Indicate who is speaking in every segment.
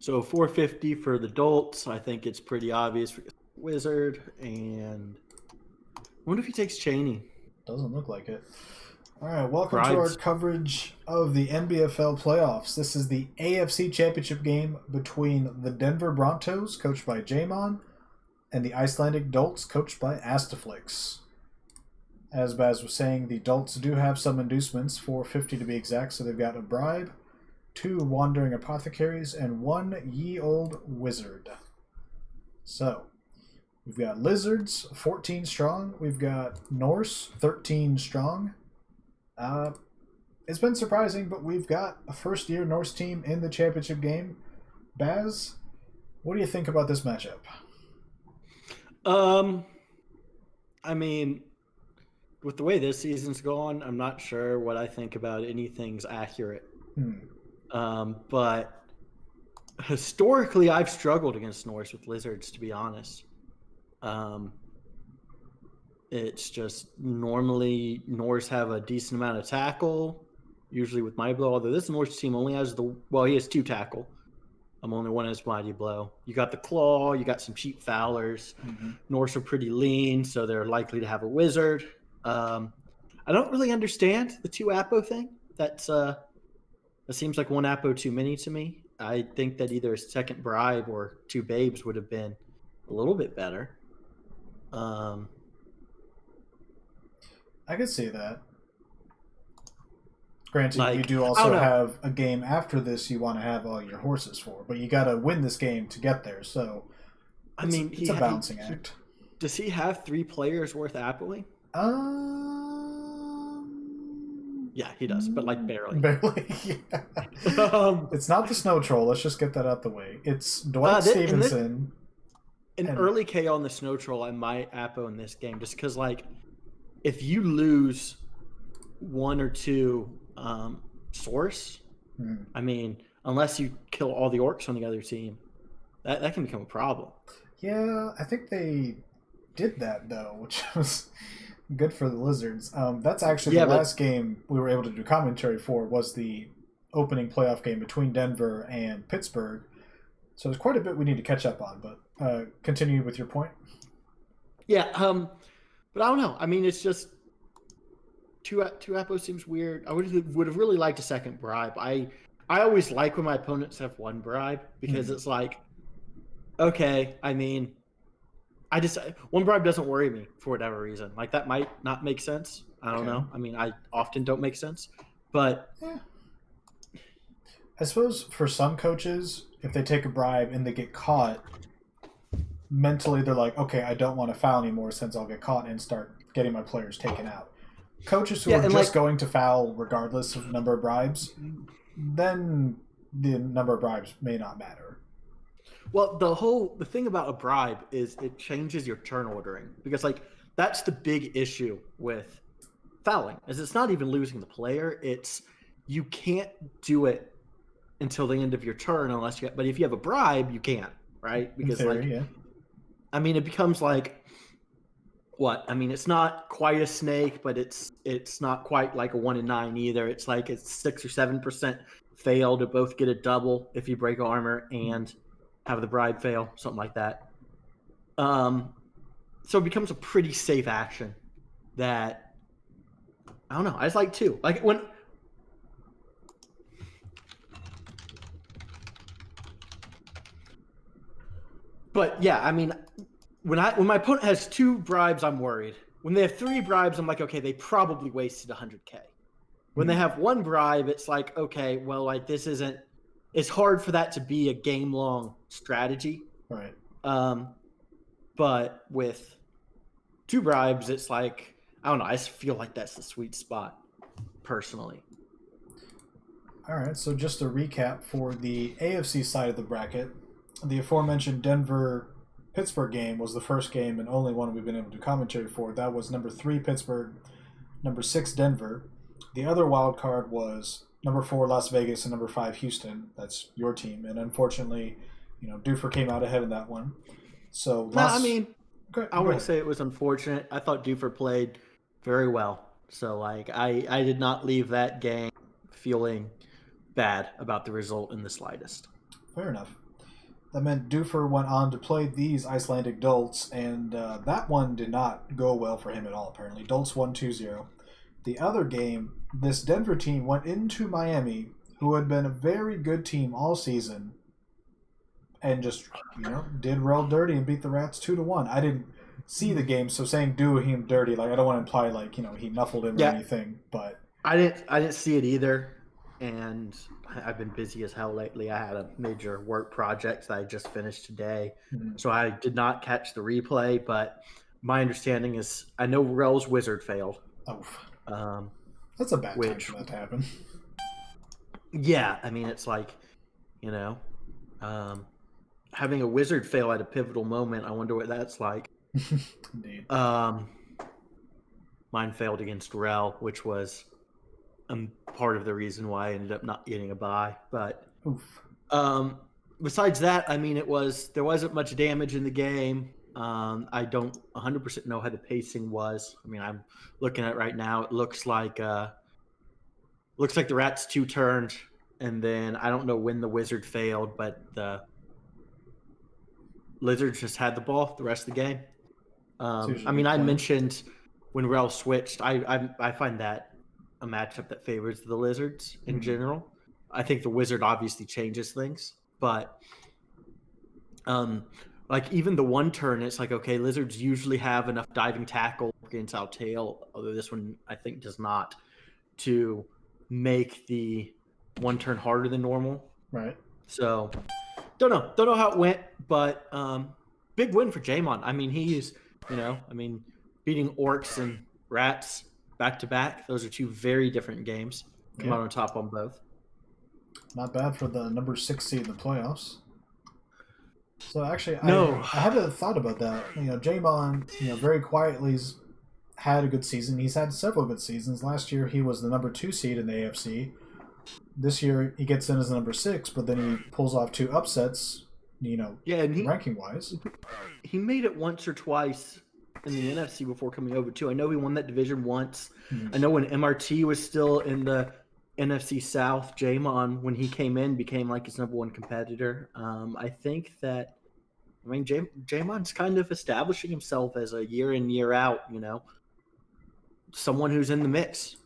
Speaker 1: So 450 for the Dolts. I think it's pretty obvious for Wizard. And I wonder if he takes Cheney.
Speaker 2: Doesn't look like it. All right, welcome to our
Speaker 1: Bribes.
Speaker 2: coverage of the NBFL playoffs. This is the AFC Championship game between the Denver Broncos, coached by Jamon, and the Icelandic Dolts, coached by Astaflix. As Baz was saying, the Dolts do have some inducements, 450 to be exact, so they've got a bribe, 2 wandering apothecaries, and 1 ye old wizard. So, we've got lizards, 14 strong. We've got Norse, 13 strong. It's been surprising, but we've got a first-year Norse team in the championship game. Baz, what do you think about this matchup?
Speaker 1: I mean, with the way this season's gone, I'm not sure what I think about anything's accurate. But historically, I've struggled against Norse with lizards, to be honest. It's just normally Norse have a decent amount of tackle, usually with Mighty Blow, although this Norse team only has he has 2 tackle. Only one has Mighty Blow. You got the Claw, you got some cheap Fowlers. Norse are pretty lean, so they're likely to have a Wizard. I don't really understand the 2 Apo thing. That seems like 1 Apo too many to me. I think that either a second bribe or 2 babes would have been a little bit better.
Speaker 2: I could see that. Granted, you do also have a game after this you want to have all your horses for, but you got to win this game to get there. So, it's a balancing act.
Speaker 1: Does he have 3 players worth Apoing? Yeah, he does, but like barely.
Speaker 2: Barely, yeah. It's not the Snow Troll. Let's just get that out the way. It's Dwight Stevenson.
Speaker 1: An early KO on the Snow Troll, I might Apo in this game, just because, like, if you lose 1 or 2 source, I mean, unless you kill all the orcs on the other team, that can become a problem.
Speaker 2: Yeah, I think they did that, though, which was good for the Lizards. That's actually the last game we were able to do commentary for, was the opening playoff game between Denver and Pittsburgh. So there's quite a bit we need to catch up on, but continue with your point.
Speaker 1: Yeah, but I don't know. I mean, it's just 2 Apo seems weird. I would have really liked a second bribe. I always like when my opponents have 1 bribe, because it's like, okay, I mean, 1 bribe doesn't worry me for whatever reason. Like, that might not make sense. I don't know. I mean, I often don't make sense, but
Speaker 2: I suppose for some coaches, if they take a bribe and they get caught, mentally they're like, okay, I don't want to foul anymore since I'll get caught and start getting my players taken out. Coaches who are just going to foul regardless of number of bribes, then the number of bribes may not matter.
Speaker 1: Well, the thing about a bribe is it changes your turn ordering, because, like, that's the big issue with fouling, is it's not even losing the player, it's you can't do it until the end of your turn but if you have a bribe, you can't, right? Because I mean, it becomes like, what? I mean, it's not quite a snake, but it's not quite like a 1 in 9 either. It's like it's 6 or 7% fail to both get a double if you break armor and have the bribe fail, something like that. So it becomes a pretty safe action that, I don't know, I just like 2. Like, when... But yeah, I mean, when my opponent has 2 bribes, I'm worried. When they have 3 bribes, I'm like, okay, they probably wasted 100K. When they have 1 bribe, it's like, okay, well, like, this isn't. It's hard for that to be a game-long strategy.
Speaker 2: Right.
Speaker 1: But with 2 bribes, it's like, I don't know. I just feel like that's the sweet spot, personally.
Speaker 2: All right. So just a recap for the AFC side of the bracket. The aforementioned Denver-Pittsburgh game was the first game and only one we've been able to commentary for. That was number 3 Pittsburgh, number 6 Denver. The other wild card was number 4 Las Vegas and number 5 Houston. That's your team, and unfortunately, Doofer came out ahead in that one. So
Speaker 1: I wouldn't say it was unfortunate. I thought Doofer played very well. So, like, I did not leave that game feeling bad about the result in the slightest.
Speaker 2: Fair enough. that meant Doofer went on to play these Icelandic Dolts, and that one did not go well for him at all, apparently. Dolts won 2-0. The other game, this Denver team went into Miami, who had been a very good team all season, and just, did Rel dirty and beat the Rats 2-1. I didn't see the game, so saying do him dirty, like, I don't want to imply, like, he knuffled him or anything, but...
Speaker 1: I didn't see it either, and I've been busy as hell lately. I had a major work project that I just finished today, so I did not catch the replay, but my understanding is I know Rel's wizard failed.
Speaker 2: Oh, that's a bad time for that to happen.
Speaker 1: Yeah, I mean, it's like, having a wizard fail at a pivotal moment, I wonder what that's like.
Speaker 2: Indeed.
Speaker 1: Mine failed against Rel, which was part of the reason why I ended up not getting a bye. But besides that, I mean, there wasn't much damage in the game. I don't 100% know how the pacing was. I mean, I'm looking at it right now. It looks like the Rats 2 turned, and then I don't know when the Wizard failed, but the Lizards just had the ball the rest of the game. I mean, I mentioned when Rel switched, I find that a matchup that favors the Lizards in general. I think the Wizard obviously changes things, but like even the one turn, it's like, okay, Lizards usually have enough diving tackle against our tail, although this one I think does not, to make the one turn harder than normal.
Speaker 2: Right.
Speaker 1: So don't know how it went, but big win for Jamon. I mean, he's beating Orcs and Rats back to back. Those are two very different games. Come out on top on both.
Speaker 2: Not bad for the number 6 seed in the playoffs. So actually, I had a thought about that. Jamon, very quietly had a good season. He's had several good seasons. Last year, he was the number 2 seed in the AFC. This year, he gets in as the number 6, but then he pulls off 2 upsets, ranking-wise.
Speaker 1: He made it once or twice in the NFC before coming over, too. I know he won that division once. I know when MRT was still in the NFC South, Jamon, when he came in, became like his number 1 competitor. I think that, Jamon's kind of establishing himself as a year in, year out, someone who's in the mix.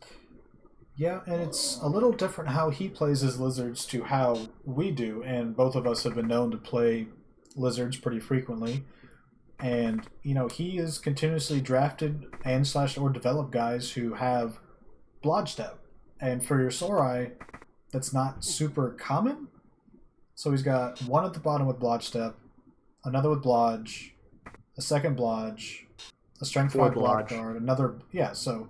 Speaker 2: Yeah, and it's a little different how he plays his Lizards to how we do, and both of us have been known to play Lizards pretty frequently. And, he is continuously drafted and or developed guys who have Blodge Step. And for your Sorai, that's not super common. So he's got one at the bottom with Blodge Step, another with Blodge, a second Blodge, a Strength 5 Block Guard, another... Yeah, so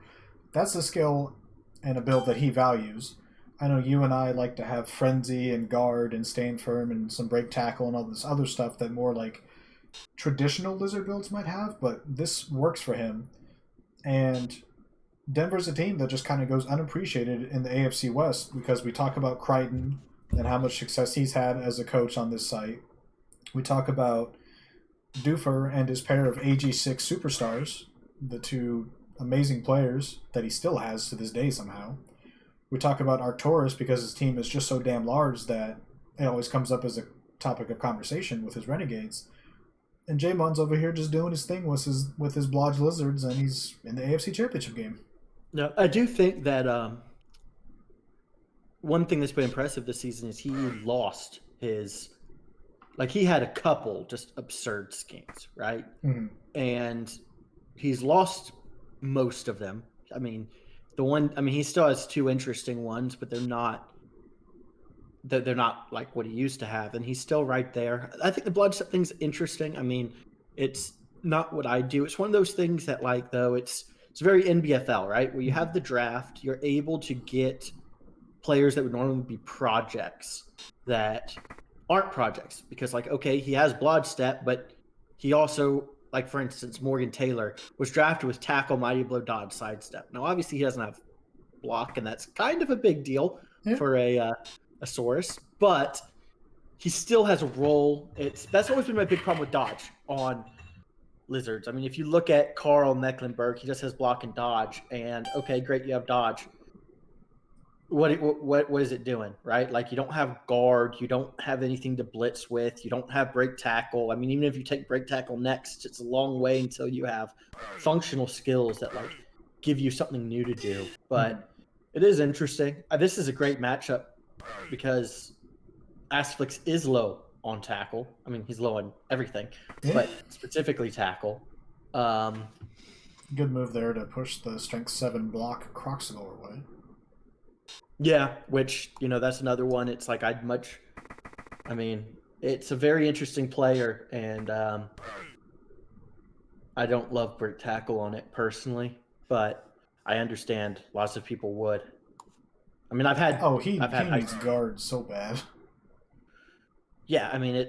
Speaker 2: that's a skill and a build that he values. I know you and I like to have Frenzy and Guard and Stand Firm and some Break Tackle and all this other stuff that more like traditional Lizard builds might have, but this works for him. And Denver's a team that just kind of goes unappreciated in the AFC West because we talk about Crichton and how much success he's had as a coach on this site. We talk about Doofer and his pair of AG6 superstars, the 2 amazing players that he still has to this day somehow. We talk about Arcturus because his team is just so damn large that it always comes up as a topic of conversation with his Renegades. And Jamon's over here just doing his thing with his Blodge Lizards, and he's in the AFC Championship game.
Speaker 1: No, I do think that one thing that's been impressive this season is he lost his... Like, he had a couple just absurd schemes, right? Mm-hmm. And he's lost most of them. I mean, he still has 2 interesting ones, but they're not like what he used to have, and he's still right there. I think the Bloodstep thing's interesting. I mean, it's not what I do. It's one of those things that, like, though, it's very NBFL, right? Where you have the draft, you're able to get players that would normally be projects that aren't projects because, like, okay, he has Bloodstep, but he also, like, for instance, Morgan Taylor was drafted with Tackle, Mighty Blow, Dodge, Sidestep. Now, obviously, he doesn't have block, and that's kind of a big deal for a Saurus, but he still has a role. That's always been my big problem with Dodge on Lizards. I mean, if you look at Carl Mecklenburg, he just has block and dodge, and okay, great, you have dodge. what is it doing, right? Like, you don't have guard, you don't have anything to blitz with, you don't have break tackle. I mean, even if you take break tackle next, it's a long way until you have functional skills that like give you something new to do. But it is interesting. This is a great matchup because Asterflix is low on tackle. I mean, he's low on everything, but specifically tackle.
Speaker 2: Good move there to push the strength 7 block Croxagore away.
Speaker 1: Yeah, which, that's another one. It's like it's a very interesting player, and I don't love break tackle on it personally, but I understand lots of people would. I mean,
Speaker 2: he needs guard so bad.
Speaker 1: Yeah, I mean,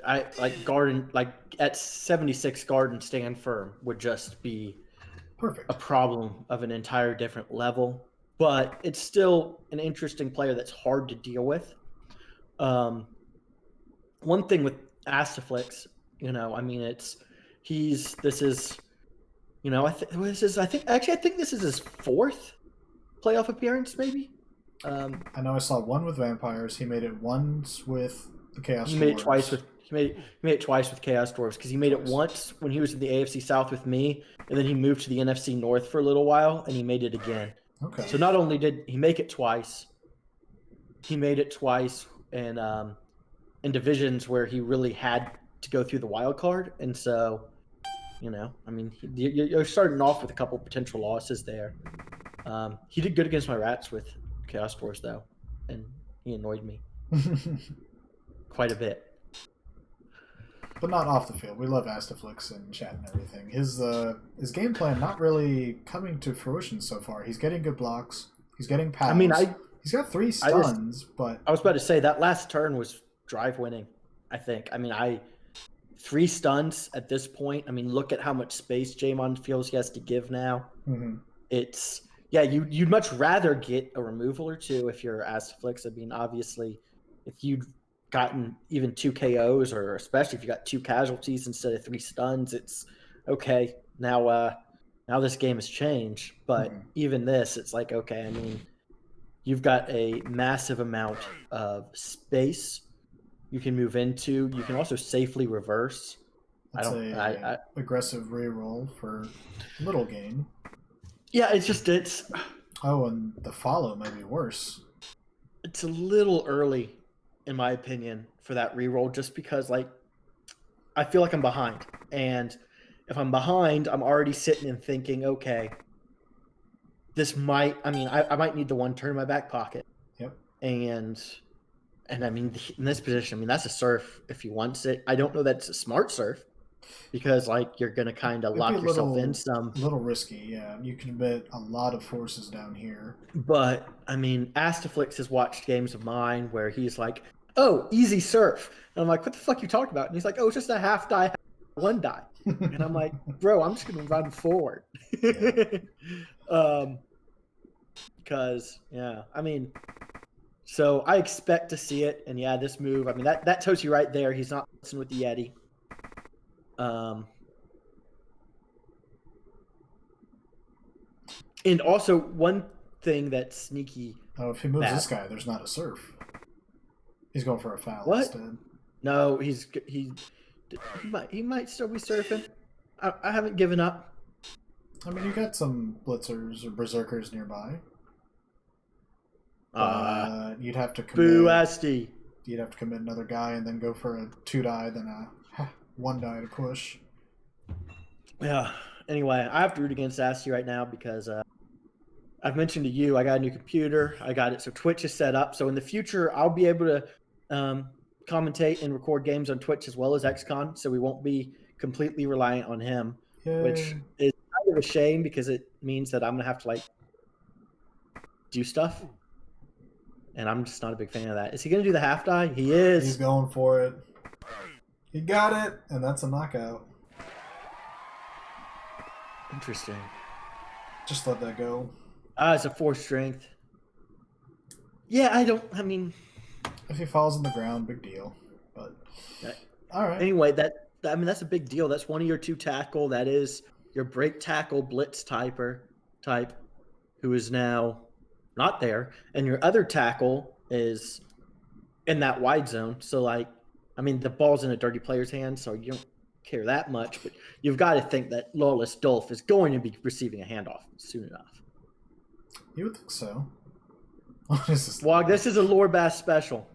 Speaker 1: I like Garden, like at 76, Garden stand firm would just be
Speaker 2: perfect.
Speaker 1: A problem of an entire different level, but it's still an interesting player that's hard to deal with. One thing with Astaflix, I mean, I think this is his 4th playoff appearance, maybe.
Speaker 2: I know I saw one with Vampires. He made it once with the Chaos Dwarves.
Speaker 1: He made it twice with Chaos Dwarves, because he made it once when he was in the AFC South with me, and then he moved to the NFC North for a little while, and he made it again.
Speaker 2: Okay.
Speaker 1: So not only did he make it twice, he made it twice in divisions where he really had to go through the wild card, and so, I mean, you're starting off with a couple potential losses there. He did good against my Rats with Chaos Dwarves, though, and he annoyed me quite a bit.
Speaker 2: But not off the field. We love Astaflix and chat and everything. His game plan not really coming to fruition so far. He's getting good blocks. He's getting pals.
Speaker 1: I mean,
Speaker 2: he's got 3 stuns, but
Speaker 1: I was about to say that last turn was drive winning, I think. I mean, 3 stuns at this point. I mean, look at how much space Jamon feels he has to give now.
Speaker 2: Mm-hmm.
Speaker 1: You'd much rather get a removal or 2 if you're Astaflix. I mean, obviously, if you'd gotten even 2 KOs, or especially if you got 2 casualties instead of 3 stuns, it's okay. Now this game has changed, but even this, it's like, okay, I mean, you've got a massive amount of space you can move into. You can also safely reverse.
Speaker 2: That's aggressive reroll for little gain.
Speaker 1: Yeah, it's.
Speaker 2: Oh, and the follow may be worse.
Speaker 1: It's a little early, in my opinion, for that reroll, just because, like, I feel like I'm behind. And if I'm behind, I'm already sitting and thinking, okay, I might need the 1 turn in my back pocket.
Speaker 2: Yep.
Speaker 1: And I mean, in this position, I mean, that's a surf if he wants it. I don't know that it's a smart surf, because, like, you're going to kind of lock yourself in some.
Speaker 2: A little risky, yeah. You can bet a lot of forces down here.
Speaker 1: But, I mean, Astaflix has watched games of mine where he's like, oh, easy surf. And I'm like, what the fuck you talking about? And he's like, oh, it's just a half die, 1 die. And I'm like, bro, I'm just going to run forward. Because, I mean, so I expect to see it. And, this move, I mean, that tells you right there he's not messing with the Yeti. And also, one thing that's sneaky.
Speaker 2: Oh, if he moves this guy, there's not a surf. He's going for a foul instead.
Speaker 1: No, he might still be surfing. I haven't given up.
Speaker 2: I mean, you got some blitzers or berserkers nearby. You'd have to commit.
Speaker 1: Fiesty.
Speaker 2: You'd have to commit another guy and then go for a 2 die, then a 1 die to push.
Speaker 1: Yeah. Anyway, I have to root against Asti right now because I've mentioned to you I got a new computer. I got it so Twitch is set up. So in the future, I'll be able to commentate and record games on Twitch as well as XCon. So we won't be completely reliant on him, which is kind of a shame because it means that I'm gonna have to like do stuff. And I'm just not a big fan of that. Is he going to do the half die? He is.
Speaker 2: He's going for it. He got it, and that's a knockout.
Speaker 1: Interesting.
Speaker 2: Just let that go.
Speaker 1: It's a 4 strength. Yeah, I mean...
Speaker 2: If he falls on the ground, big deal. But all right.
Speaker 1: Anyway, that's a big deal. That's one of your 2 tackle. That is your break tackle blitz type, who is now not there, and your other tackle is in that wide zone. So, like, I mean, the ball's in a dirty player's hand, so you don't care that much, but you've got to think that Lawless Dolph is going to be receiving a handoff soon enough.
Speaker 2: You would think so. What is this?
Speaker 1: Wog, this is a Lore Bass special.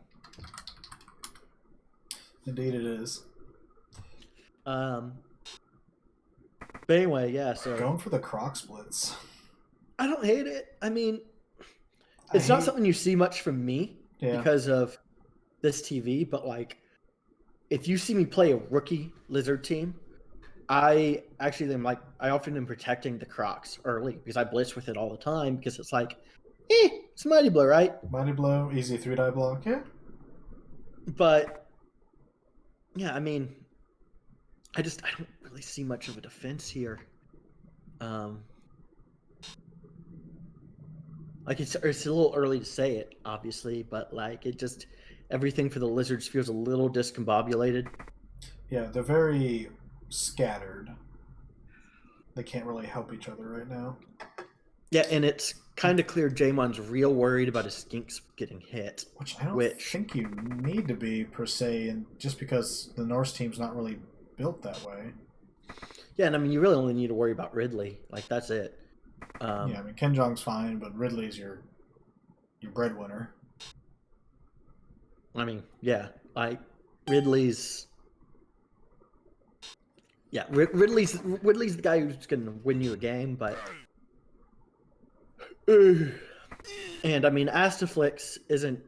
Speaker 2: Indeed it is.
Speaker 1: But anyway, yeah, so
Speaker 2: Going for the croc splits.
Speaker 1: I don't hate it. I mean, it's not something you see much from me because of this TV, but like, if you see me play a rookie lizard team, I actually am like, I often am protecting the crocs early because I blitz with it all the time because it's like, it's Mighty Blow, right?
Speaker 2: Mighty Blow, easy 3-die block, yeah.
Speaker 1: But yeah, I mean, I don't really see much of a defense here. Like it's a little early to say it, obviously, but like it just everything for the Lizards feels a little discombobulated.
Speaker 2: Yeah, they're very scattered. They can't really help each other right now.
Speaker 1: Yeah, and it's kind of clear Jamon's real worried about his skinks getting hit.
Speaker 2: Which I don't think you need to be, per se, and just because the Norse team's not really built that way.
Speaker 1: Yeah, and I mean, you really only need to worry about Ridley. Like, that's it.
Speaker 2: Yeah, I mean, Kenjong's fine, but Ridley's your breadwinner.
Speaker 1: I mean, yeah, like, Ridley's... Yeah, Ridley's the guy who's going to win you a game, but... And, I mean, Astaflix isn't...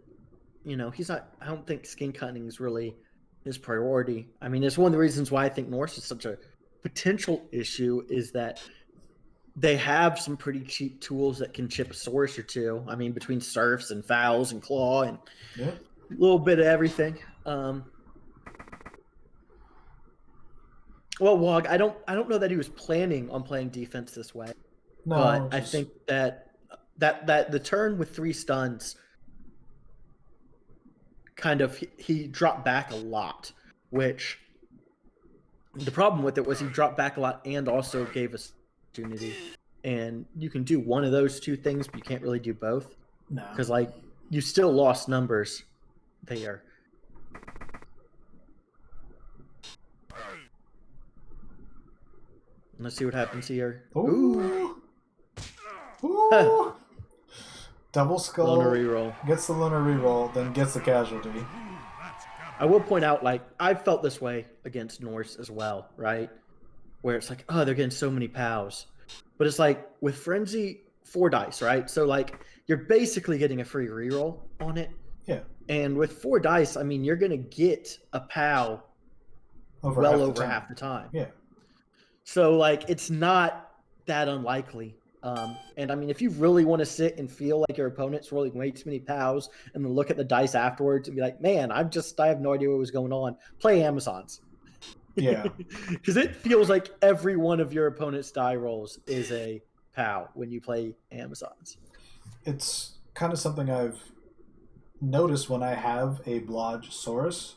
Speaker 1: You know, he's not... I don't think skin cutting is really his priority. I mean, it's one of the reasons why I think Norse is such a potential issue is that they have some pretty cheap tools that can chip a source or two. I mean, between surfs and fouls and claw and a little bit of everything. Well, Wog, I don't know that he was planning on playing defense this way. No, but I think that the turn with 3 stuns kind of he dropped back a lot, which the problem with it was he dropped back a lot and also gave us opportunity. And you can do one of those two things, but you can't really do both. No. Because, like, you still lost numbers there. Let's see what happens here.
Speaker 2: Ooh. Ooh. Double skull.
Speaker 1: Lunar reroll.
Speaker 2: Gets the lunar reroll, then gets the casualty.
Speaker 1: I will point out, like, I felt this way against Norse as well, right? Where it's like, oh, they're getting so many POWs. But it's like, with Frenzy, 4 dice, right? So, like, you're basically getting a free reroll on it.
Speaker 2: Yeah.
Speaker 1: And with 4 dice, I mean, you're going to get a POW over half the time.
Speaker 2: Yeah.
Speaker 1: So, like, it's not that unlikely. And I mean, if you really want to sit and feel like your opponent's rolling way too many POWs and then look at the dice afterwards and be like, man, I have no idea what was going on, play Amazons.
Speaker 2: Yeah.
Speaker 1: Because it feels like every one of your opponent's die rolls is a POW when you play Amazons.
Speaker 2: It's kind of something I've noticed when I have a Blodgesaurus,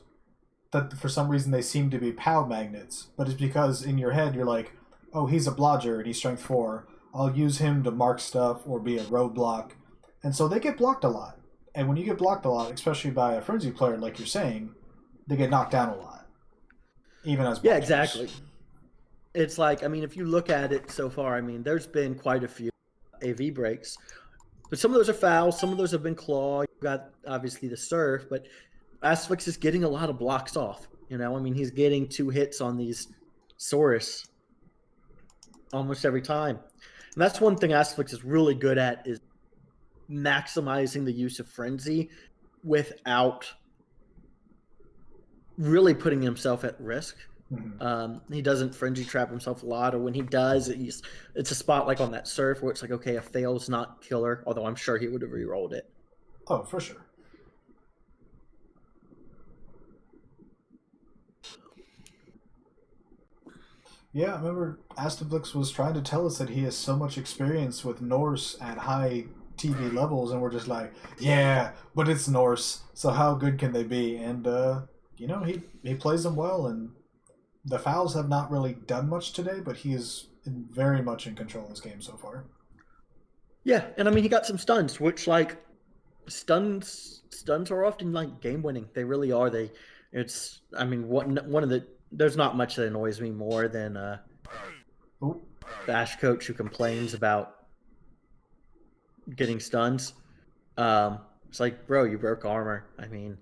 Speaker 2: that for some reason they seem to be POW magnets, but it's because in your head you're like, oh, he's a Blodger and he's strength 4. I'll use him to mark stuff or be a roadblock. And so they get blocked a lot. And when you get blocked a lot, especially by a Frenzy player, like you're saying, they get knocked down a lot. Even as blockers.
Speaker 1: Yeah, exactly. It's like, I mean, if you look at it so far, I mean, there's been quite a few AV breaks. But some of those are fouls. Some of those have been claw. You've got, obviously, the surf. But Asphyx is getting a lot of blocks off. You know, I mean, he's getting 2 hits on these Saurus almost every time. And that's one thing Asphyx is really good at, is maximizing the use of Frenzy without really putting himself at risk. Mm-hmm. He doesn't Frenzy trap himself a lot, or when he does, it's a spot like on that surf where it's like, okay, a fail's not killer, although I'm sure he would have re-rolled it.
Speaker 2: Oh, for sure. Yeah, I remember Astaflix was trying to tell us that he has so much experience with Norse at high TV levels, and we're just like, yeah, but it's Norse, so how good can they be? And, you know, he plays them well, and the fouls have not really done much today, but he is very much in control of this game so far.
Speaker 1: Yeah, and I mean he got some stuns, which like stuns are often like game winning. They really are. It's I mean one of the there's not much that annoys me more than
Speaker 2: Ooh.
Speaker 1: Bash coach who complains about getting stuns. It's like, bro, you broke armor. I mean,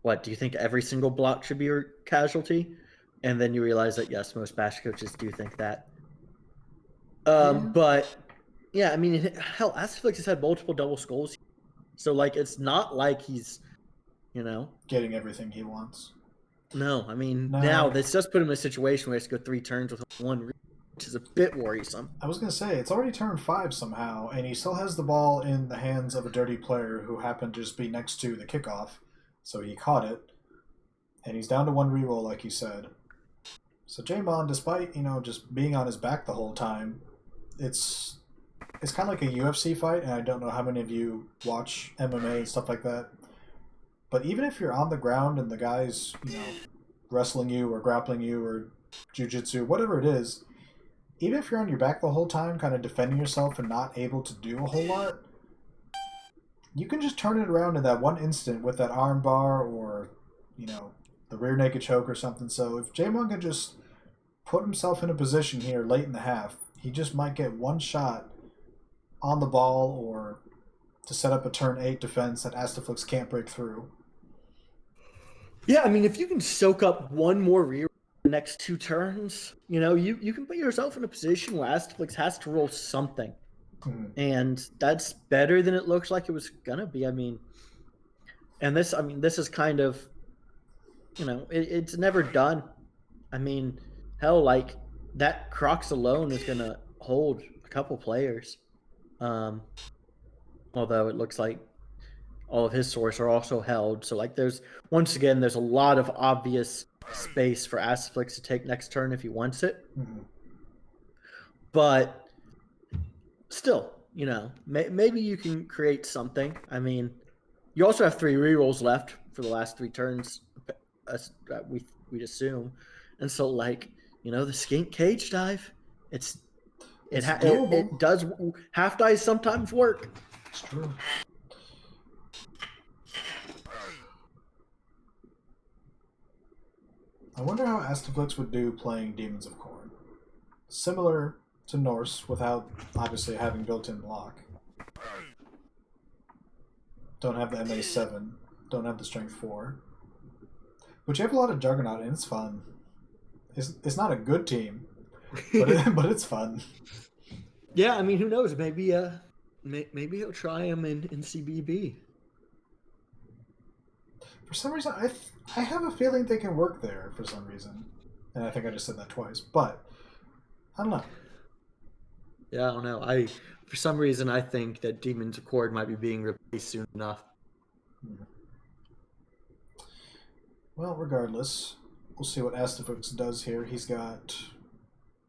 Speaker 1: what do you think every single block should be your casualty? And then you realize that yes, most Bash coaches do think that.
Speaker 2: Yeah.
Speaker 1: But yeah, I mean, hell, Asterflix has had multiple double skulls, so like, it's not like he's, you know,
Speaker 2: Getting everything he wants.
Speaker 1: no. I mean, now
Speaker 2: No.
Speaker 1: this does put him in a situation where he has to go 3 turns with one, which is a bit worrisome.
Speaker 2: I was going to say, it's already turn 5 somehow, and he still has the ball in the hands of a dirty player who happened to just be next to the kickoff. So he caught it, and he's down to 1 reroll, like you said. So Jamon, despite, just being on his back the whole time, it's kind of like a UFC fight, and I don't know how many of you watch MMA and stuff like that. But even if you're on the ground and the guy's, wrestling you or grappling you or jujitsu, whatever it is, even if you're on your back the whole time, kind of defending yourself and not able to do a whole lot, you can just turn it around in that one instant with that arm bar or, the rear naked choke or something. So if Jamon can just put himself in a position here late in the half, he just might get one shot on the ball or to set up a turn 8 defense that Astaflix can't break through.
Speaker 1: Yeah, I mean, if you can soak up one more reroll the next 2 turns, you can put yourself in a position where Asterflix has to roll something.
Speaker 2: Mm-hmm.
Speaker 1: And that's better than it looks like it was gonna be. I mean, this is kind of, it's never done. I mean, hell, like that Crocs alone is gonna hold a couple players. Although it looks like all of his source are also held. So like there's a lot of obvious space for Asterflix to take next turn if he wants it.
Speaker 2: Mm-hmm.
Speaker 1: But still, maybe you can create something. I mean, you also have 3 rerolls left for the last 3 turns. We'd assume, and so like the skink cage dive, it does half dives sometimes work.
Speaker 2: It's true. I wonder how Astaflix would do playing Demons of Corn. Similar to Norse, without obviously having built-in block. Don't have the MA7. Don't have the Strength 4. But you have a lot of Juggernaut, and it's fun. It's not a good team, but it's fun.
Speaker 1: Yeah, I mean, who knows? Maybe he'll try him in CBB.
Speaker 2: For some reason, I have a feeling they can work there for some reason. And I think I just said that twice, but I don't know.
Speaker 1: Yeah, I don't know. For some reason, I think that Demon's Accord might be being replaced soon enough.
Speaker 2: Well, regardless, we'll see what Astafix does here. He's got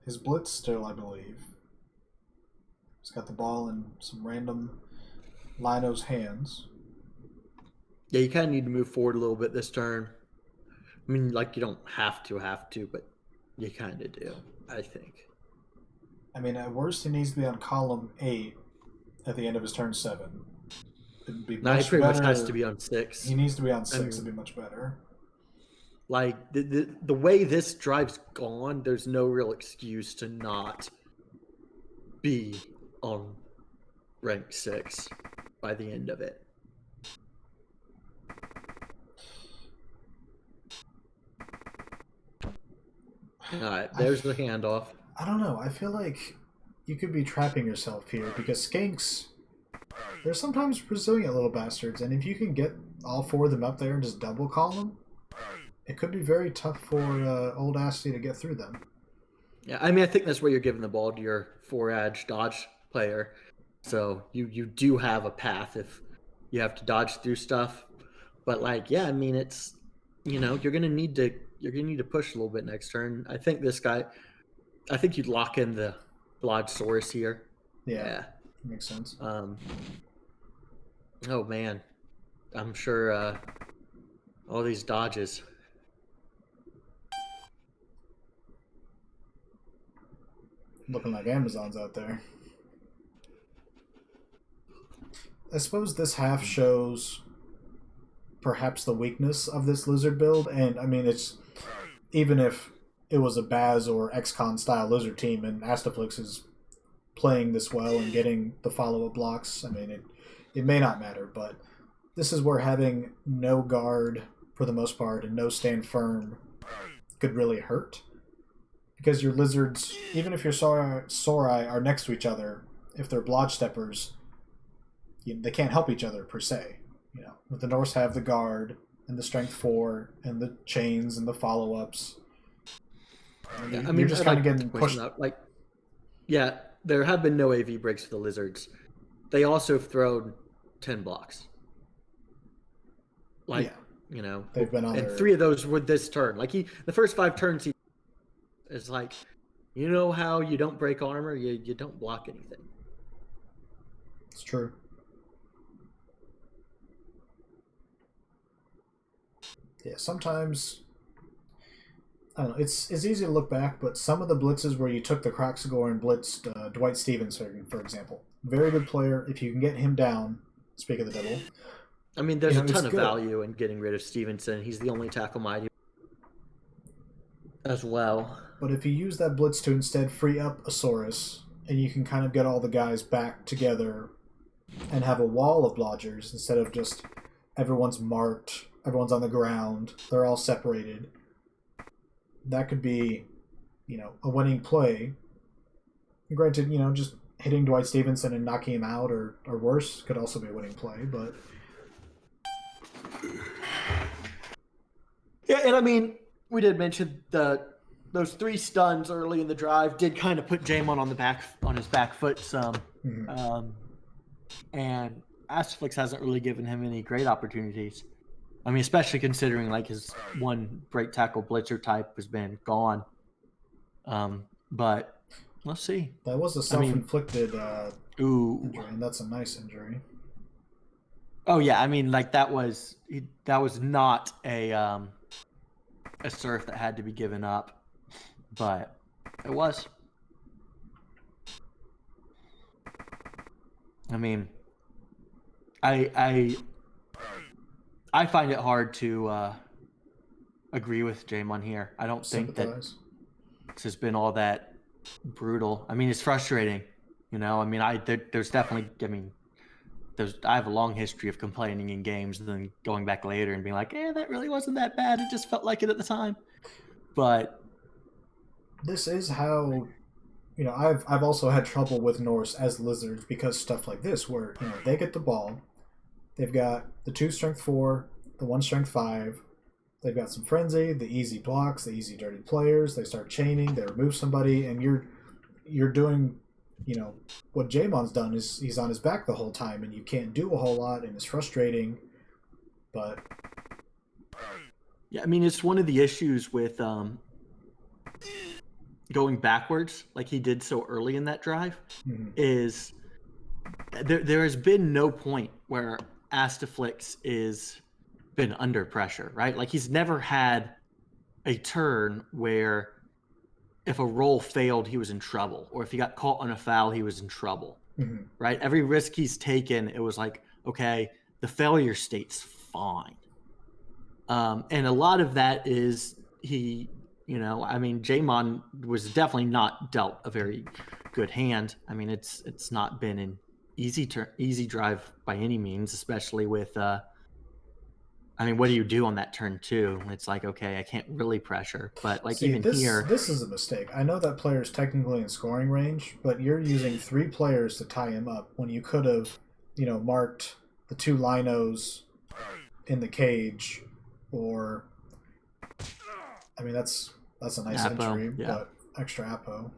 Speaker 2: his blitz still, I believe. He's got the ball in some random Lino's hands.
Speaker 1: Yeah, you kind of need to move forward a little bit this turn. I mean, like, you don't have to, but you kind of do, I think.
Speaker 2: I mean, at worst, he needs to be on column 8 at the end of his turn 7. It'd be much
Speaker 1: He pretty
Speaker 2: better.
Speaker 1: much has to be on 6.
Speaker 2: He needs to be on 6. It'd be much better.
Speaker 1: Like, the way this drive's gone, there's no real excuse to not be on rank 6 by the end of it. All right, there's the handoff.
Speaker 2: I don't know. I feel like you could be trapping yourself here because skinks, they're sometimes resilient little bastards, and if you can get all 4 of them up there and just double call them, it could be very tough for old Asti to get through them.
Speaker 1: Yeah, I mean, I think that's where you're giving the ball to your 4-edge dodge player, so you do have a path if you have to dodge through stuff. But like, yeah, I mean, it's you're gonna need to push a little bit next turn. I think you'd lock in the Lodge source here.
Speaker 2: Yeah. Makes sense.
Speaker 1: Oh man, I'm sure all these dodges.
Speaker 2: Looking like Amazon's out there. I suppose this half shows perhaps the weakness of this lizard build, and I mean, it's even if it was a Baz or XCon style lizard team and Astaflix is playing this well and getting the follow up blocks, I mean, it may not matter, but this is where having no guard for the most part and no stand firm could really hurt. Because your lizards, even if your Sorai are next to each other, if they're blodge steppers, they can't help each other per se. You know, with the Norse have the guard and the strength 4 and the chains and the follow ups.
Speaker 1: Yeah, I mean,
Speaker 2: you're just kind of getting pushed.
Speaker 1: Out, like, yeah, there have been no AV breaks for the lizards. They also have thrown 10 blocks. Like, you know,
Speaker 2: they've been on
Speaker 1: and 3 of those were this turn. Like the first 5 turns, it's like, you know how you don't break armor, you don't block anything.
Speaker 2: It's true. Yeah, sometimes I don't know. It's easy to look back, but some of the blitzes where you took the Croxagore and blitzed Dwight Stevenson, for example, very good player. If you can get him down, speak of the devil.
Speaker 1: I mean, there's a ton of value in getting rid of Stevenson. He's the only tackle mighty as well.
Speaker 2: But if you use that blitz to instead free up Asaurus, and you can kind of get all the guys back together and have a wall of blodgers instead of just everyone's marked, everyone's on the ground, they're all separated. That could be, you know, a winning play. Granted, you know, just hitting Dwight Stevenson and knocking him out or worse could also be a winning play, but...
Speaker 1: Yeah, and I mean, we did mention those 3 stuns early in the drive did kind of put Jamon on his back foot some. Mm-hmm. And Astaflix hasn't really given him any great opportunities. I mean, especially considering like his one break tackle blitzer type has been gone. But let's see.
Speaker 2: That was a self-inflicted injury, and that's a nice injury.
Speaker 1: Oh yeah, I mean, like that was not a surf that had to be given up, but it was. I mean, I find it hard to agree with Jamon here. I don't think that this has been all that brutal. I mean, it's frustrating, you know. I mean, there's definitely. I mean, I have a long history of complaining in games and then going back later and being like, that really wasn't that bad. It just felt like it at the time. But
Speaker 2: this is how, you know, I've also had trouble with Norse as lizards because stuff like this where, you know, they get the ball, they've got the 2 strength 4, the 1 strength 5, they've got some frenzy, the easy blocks, the easy dirty players, they start chaining, they remove somebody, and you're doing, you know, what Jamon's done is he's on his back the whole time and you can't do a whole lot and it's frustrating, but
Speaker 1: yeah, I mean, it's one of the issues with going backwards like he did so early in that drive. Mm-hmm. Is there has been no point where Astaflix is been under pressure, right? Like he's never had a turn where if a roll failed, he was in trouble, or if he got caught on a foul, he was in trouble, mm-hmm. right? Every risk he's taken, it was like, okay, the failure state's fine. And a lot of that is he, you know, I mean, Jamon was definitely not dealt a very good hand. I mean, it's not been an easy drive by any means, especially with, I mean, what do you do on that turn 2? It's like, okay, I can't really pressure, but like
Speaker 2: this is a mistake. I know that player's technically in scoring range, but you're using 3 players to tie him up when you could have, you know, marked the 2 linos in the cage, or, I mean, that's a nice injury, but extra Apo.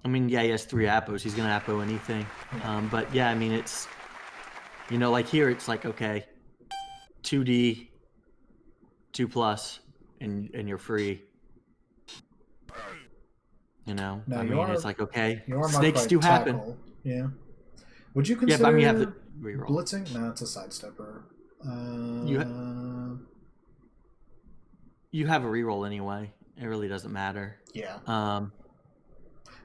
Speaker 1: I mean, yeah, he has 3 Apos. He's gonna Apo anything. Yeah. But yeah, I mean, it's, you know, like here, it's like, okay, 2D, 2+, and you're free. You know, now it's like, okay, snakes do happen.
Speaker 2: Yeah. Would you consider?
Speaker 1: Yeah, but I mean, you have the reroll.
Speaker 2: Blitzing? No, it's a sidestepper.
Speaker 1: You have a reroll anyway. It really doesn't matter.
Speaker 2: Yeah.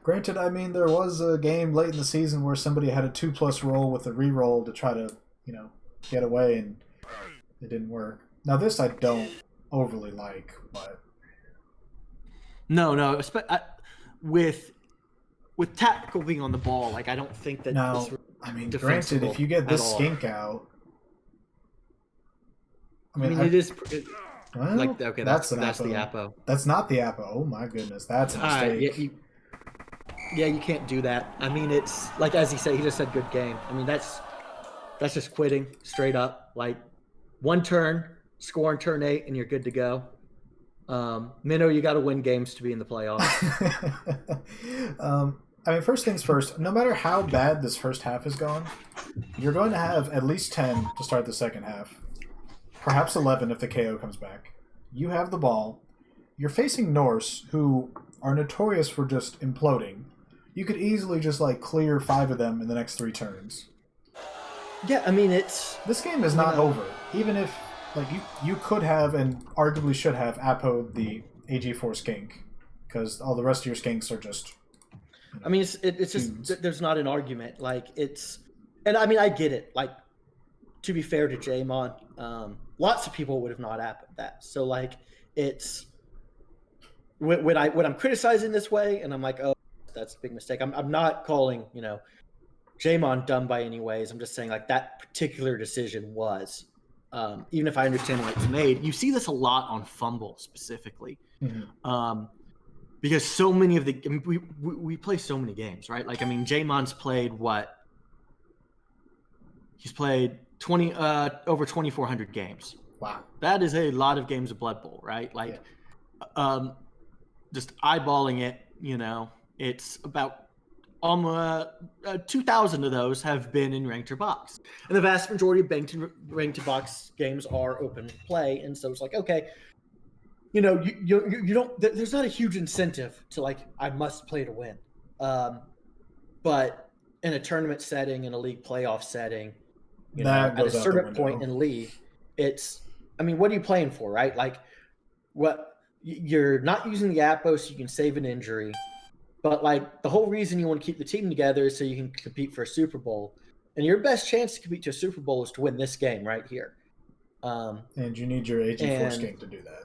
Speaker 2: Granted, I mean, there was a game late in the season where somebody had a 2+ roll with a reroll to try to get away, and it didn't work. Now this I don't overly like, but
Speaker 1: No. With tactical being on the ball, like I don't think that
Speaker 2: now
Speaker 1: it's
Speaker 2: I mean, granted,
Speaker 1: defensible
Speaker 2: if you get this
Speaker 1: at all.
Speaker 2: skink out,
Speaker 1: I mean, it is
Speaker 2: well,
Speaker 1: like okay. That's the
Speaker 2: Apo.
Speaker 1: Apo.
Speaker 2: That's not the Apo. Oh my goodness, that's a mistake.
Speaker 1: You can't do that. I mean, it's like as he said, he just said good game. I mean, that's just quitting straight up. Like one turn, score on turn 8, and you're good to go. Minnow, you got to win games to be in the playoffs.
Speaker 2: I mean, first things first, no matter how bad this first half has gone, you're going to have at least 10 to start the second half. Perhaps 11 if the KO comes back. You have the ball. You're facing Norse, who are notorious for just imploding. You could easily just, clear 5 of them in the next 3 turns.
Speaker 1: Yeah, I mean,
Speaker 2: this game is not over. Even if, you could have and arguably should have Apo'd the AG4 skink, because all the rest of your skinks are just...
Speaker 1: I mean, it's just, there's not an argument. And I mean, I get it. To be fair to Jamon, lots of people would have not happened that. So it's when I'm criticizing this way, and I'm like, oh, that's a big mistake. I'm not calling Jamon dumb by any ways. I'm just saying that particular decision was, even if I understand why it's made. You see this a lot on fumble specifically, because so many of we play so many games, right? Jamon's played what? He's played 20 over 2,400 games.
Speaker 2: Wow,
Speaker 1: that is a lot of games of Blood Bowl, right? Just eyeballing it, it's about 2,000 of those have been in ranked or box, and the vast majority of ranked or box games are open play, and so it's okay. You don't. There's not a huge incentive to I must play to win, but in a tournament setting, in a league playoff setting, at a certain point in league, it's. I mean, what are you playing for, right? What you're not using the Apo so you can save an injury, but the whole reason you want to keep the team together is so you can compete for a Super Bowl, and your best chance to compete to a Super Bowl is to win this game right here.
Speaker 2: And you need your AG4 skink to do that.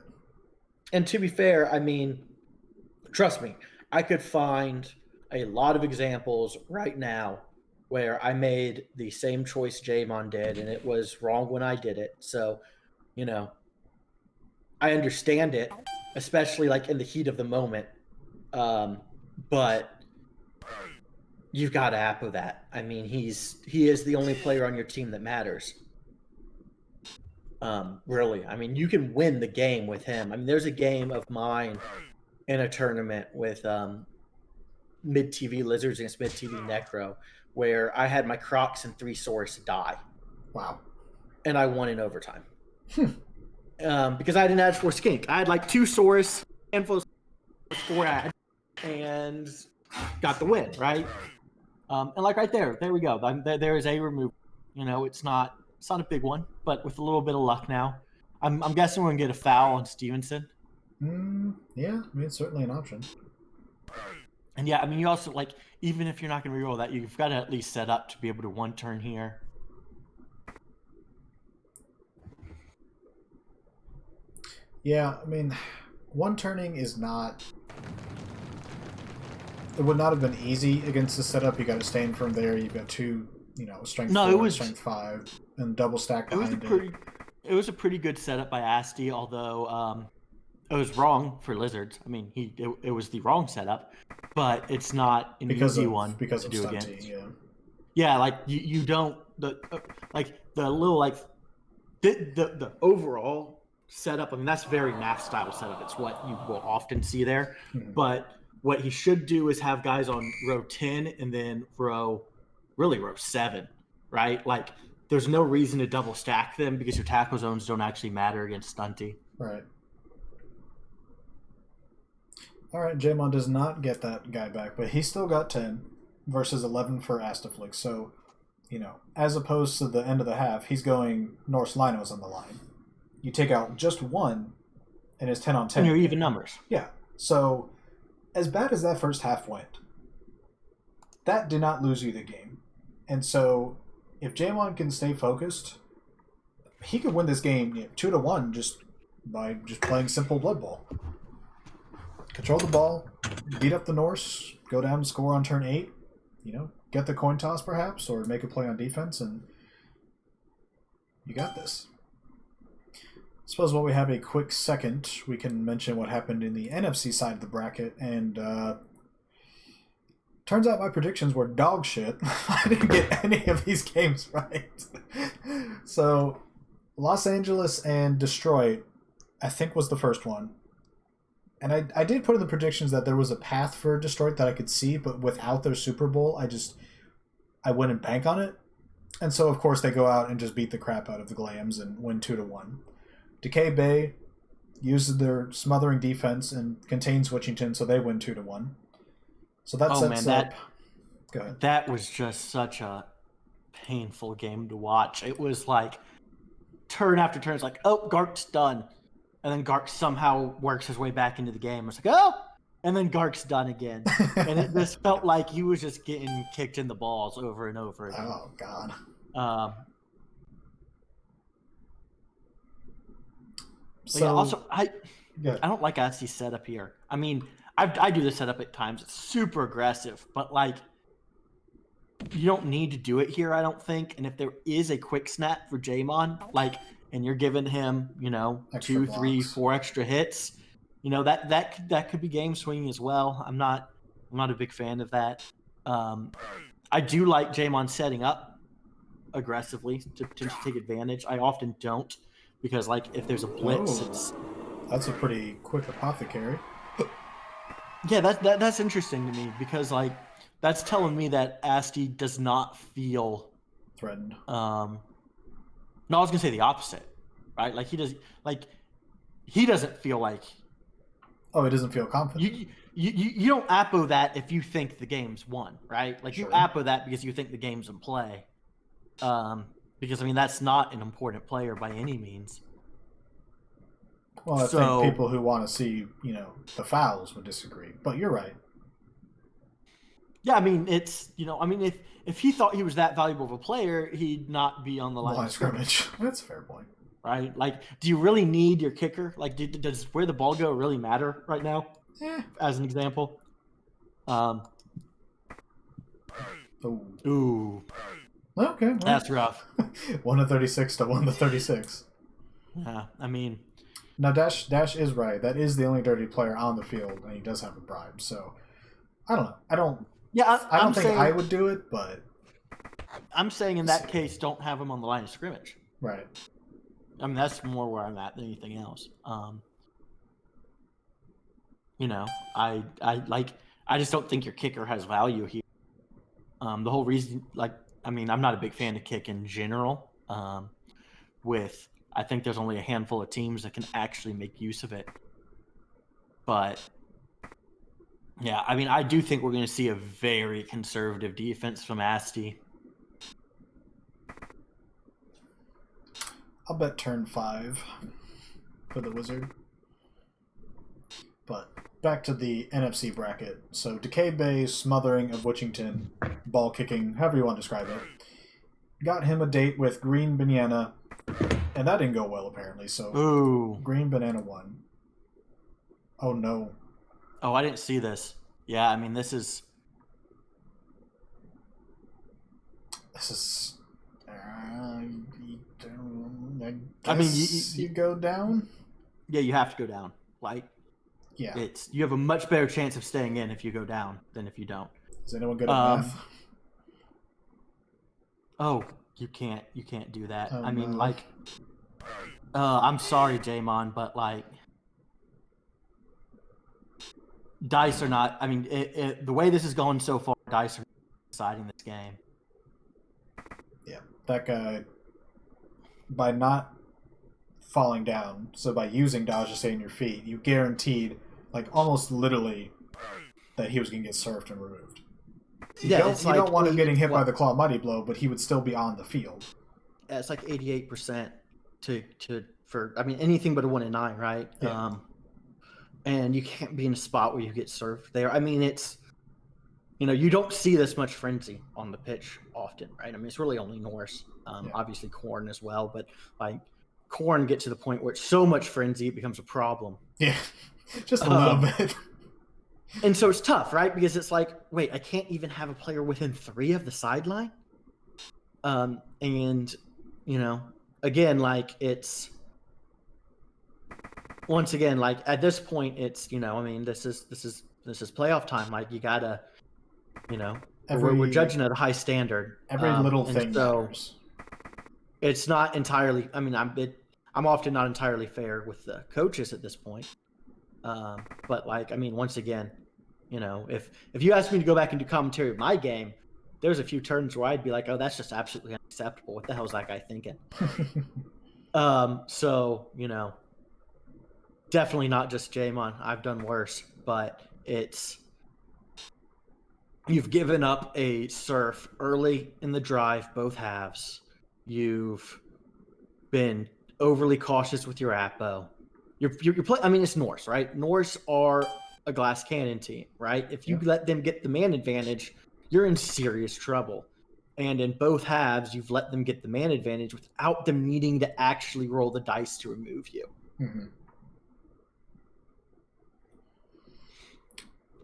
Speaker 1: And to be fair, I mean, trust me, I could find a lot of examples right now where I made the same choice Jamon did, and it was wrong when I did it. So, I understand it, especially in the heat of the moment. But you've got to Apo that. I mean, he is the only player on your team that matters. Really, I mean, you can win the game with him. I mean, there's a game of mine in a tournament with mid-TV Lizards against mid-TV Necro where I had my Crocs and 3 Source die.
Speaker 2: Wow.
Speaker 1: And I won in overtime. Because I didn't add 4 skink. I had 2 Source, handful of 4 add, and got the win, right? And right there we go. There is a remove. It's not a big one, but with a little bit of luck now, I'm guessing we're gonna get a foul on Stevenson.
Speaker 2: Yeah, I mean, it's certainly an option.
Speaker 1: And yeah, I mean, you also even if you're not gonna reroll that, you've got to at least set up to be able to 1 turn here.
Speaker 2: Yeah, I mean, 1 turning is not. It would not have been easy against the setup. You got to stand from there. You've got 2. Strength 4, strength 5, and double stack behind it.
Speaker 1: It was a pretty good setup by Asti, although it was wrong for Lizards. I mean, it was the wrong setup, but it's not an easy one to do against. Yeah, you don't the little the overall setup. I mean, that's very math style setup. It's what you will often see there. But what he should do is have guys on row 10 and then row 7, right? There's no reason to double stack them because your tackle zones don't actually matter against Stunty.
Speaker 2: Right. All right, Jamon does not get that guy back, but he still got 10 versus 11 for Astaflix. So, as opposed to the end of the half, he's going Norse Linos on the line. You take out just 1, and it's 10 on 10.
Speaker 1: And you're even numbers.
Speaker 2: Yeah. So, as bad as that first half went, that did not lose you the game. And so, if Jamon can stay focused, he could win this game 2-1 just by just playing simple Blood Bowl. Control the ball, beat up the Norse, go down and score on turn 8. Get the coin toss perhaps, or make a play on defense, and you got this. I suppose while we have a quick second, we can mention what happened in the NFC side of the bracket, and turns out my predictions were dog shit. I didn't get any of these games right. So, Los Angeles and Detroit, I think, was the first one. And I did put in the predictions that there was a path for Detroit that I could see, but without their Super Bowl, I wouldn't bank on it. And so, of course, they go out and just beat the crap out of the Glams and win 2-1. Decay Bay uses their smothering defense and contains Wichington, so they win 2-1. So that sets up. Go ahead.
Speaker 1: That was just such a painful game to watch. It was like turn after turn. It's like, oh, Gark's done. And then Gark somehow works his way back into the game. It's like, oh! And then Gark's done again. And it just felt like he was just getting kicked in the balls over and over again.
Speaker 2: Oh, God.
Speaker 1: So, yeah, also, I don't like Asty's setup here. I mean, I do the setup at times. It's super aggressive. But, like, you don't need to do it here, I don't think. And if there is a quick snap for Jamon, like... and you're giving him,
Speaker 2: extra
Speaker 1: 2,
Speaker 2: blocks.
Speaker 1: 3, 4 extra hits, that could be game swinging as well. I'm not a big fan of that. I do like Jamon setting up aggressively to take advantage. I often don't because, like, if there's a blitz,
Speaker 2: that's a pretty quick apothecary.
Speaker 1: Yeah, that's interesting to me because, like, that's telling me that Asti does not feel
Speaker 2: threatened.
Speaker 1: No, I was gonna say the opposite, right? Like he doesn't feel like.
Speaker 2: Oh, he doesn't feel confident.
Speaker 1: You don't appo that if you think the game's won, right? Like
Speaker 2: Sure.
Speaker 1: you appo that because you think the game's in play. Because I mean that's not an important player by any means.
Speaker 2: Well, I think people who want to see the fouls would disagree, but you're right.
Speaker 1: Yeah, I mean it's if he thought he was that valuable of a player, he'd not be on the line of scrimmage.
Speaker 2: That's a fair point.
Speaker 1: Right? Like, do you really need your kicker? Like, does where the ball go really matter right now? As an example. Ooh.
Speaker 2: Okay. Well,
Speaker 1: that's rough.
Speaker 2: 1-36 to 1-36.
Speaker 1: Yeah, I mean.
Speaker 2: Now, Dash is right. That is the only dirty player on the field, and he does have a bribe. So, I don't know. I don't think I would do it, but
Speaker 1: I'm saying in that case, don't have him on the line of scrimmage.
Speaker 2: Right.
Speaker 1: I mean, that's more where I'm at than anything else. I just don't think your kicker has value here. The whole reason, I'm not a big fan of kick in general. I think there's only a handful of teams that can actually make use of it. But yeah, I mean, I do think we're going to see a very conservative defense from Asti.
Speaker 2: I'll bet turn 5 for the Wizard. But back to the NFC bracket. So Decay Bay's smothering of Wichington, ball kicking, however you want to describe it, got him a date with Green Banana, and that didn't go well apparently. So Green Banana won. Oh no.
Speaker 1: Oh, I didn't see this. Yeah, I mean, this is.
Speaker 2: I mean, you go down.
Speaker 1: Yeah, you have to go down. Like,
Speaker 2: yeah,
Speaker 1: you have a much better chance of staying in if you go down than if you don't.
Speaker 2: Is anyone good at math?
Speaker 1: Oh, you can't do that.
Speaker 2: Oh,
Speaker 1: I mean,
Speaker 2: no.
Speaker 1: I'm sorry, Jamon, but dice are not. I mean, the way this is going so far, dice are deciding this game.
Speaker 2: Yeah, that guy, by not falling down, so by using dodge to stay on your feet, you guaranteed, almost literally, that he was going to get surfed and removed. You don't want him getting hit by the Claw Mighty Blow, but he would still be on the field.
Speaker 1: Yeah, it's like 88% for anything but a 1 in 9, right?
Speaker 2: Yeah.
Speaker 1: And you can't be in a spot where you get surfed there. I mean, it's you don't see this much frenzy on the pitch often, right? I mean, it's really only Norse, obviously Corn as well, but like Corn get to the point where it's so much frenzy it becomes a problem.
Speaker 2: Yeah, just a little bit.
Speaker 1: And so it's tough, right? Because it's like, wait, I can't even have a player within 3 of the sideline. And again, like it's once again, like at this point, it's I mean, this is playoff time. Like you gotta, we're judging at a high standard.
Speaker 2: Every little thing matters.
Speaker 1: It's not entirely. I mean, I'm often not entirely fair with the coaches at this point. But like, I mean, once again, if you ask me to go back and do commentary of my game, there's a few turns where I'd be like, oh, that's just absolutely unacceptable. What the hell is that guy thinking? So, definitely not just Jamon. I've done worse, but you've given up a surf early in the drive, both halves. You've been overly cautious with your Appo. You're playing. I mean, it's Norse, right? Norse are a glass cannon team, right? If you let them get the man advantage, you're in serious trouble. And in both halves, you've let them get the man advantage without them needing to actually roll the dice to remove you.
Speaker 2: Mm-hmm.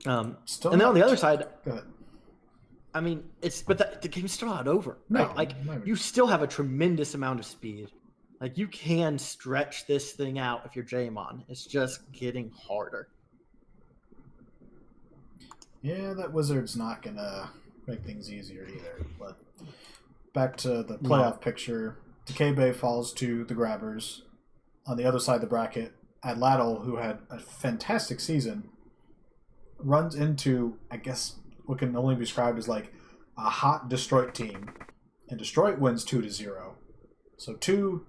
Speaker 1: And then on the other side, I mean, the game's still not over.
Speaker 2: No,
Speaker 1: right? You still have a tremendous amount of speed. Like you can stretch this thing out if you're Jamon. It's just getting harder.
Speaker 2: Yeah, that wizard's not gonna make things easier either. But back to the playoff picture, Decay falls to the Grabbers. On the other side of the bracket, Atlatl, who had a fantastic season, runs into, I guess, what can only be described as like a hot Destroyed team, and Destroyed wins 2-0. So 2-0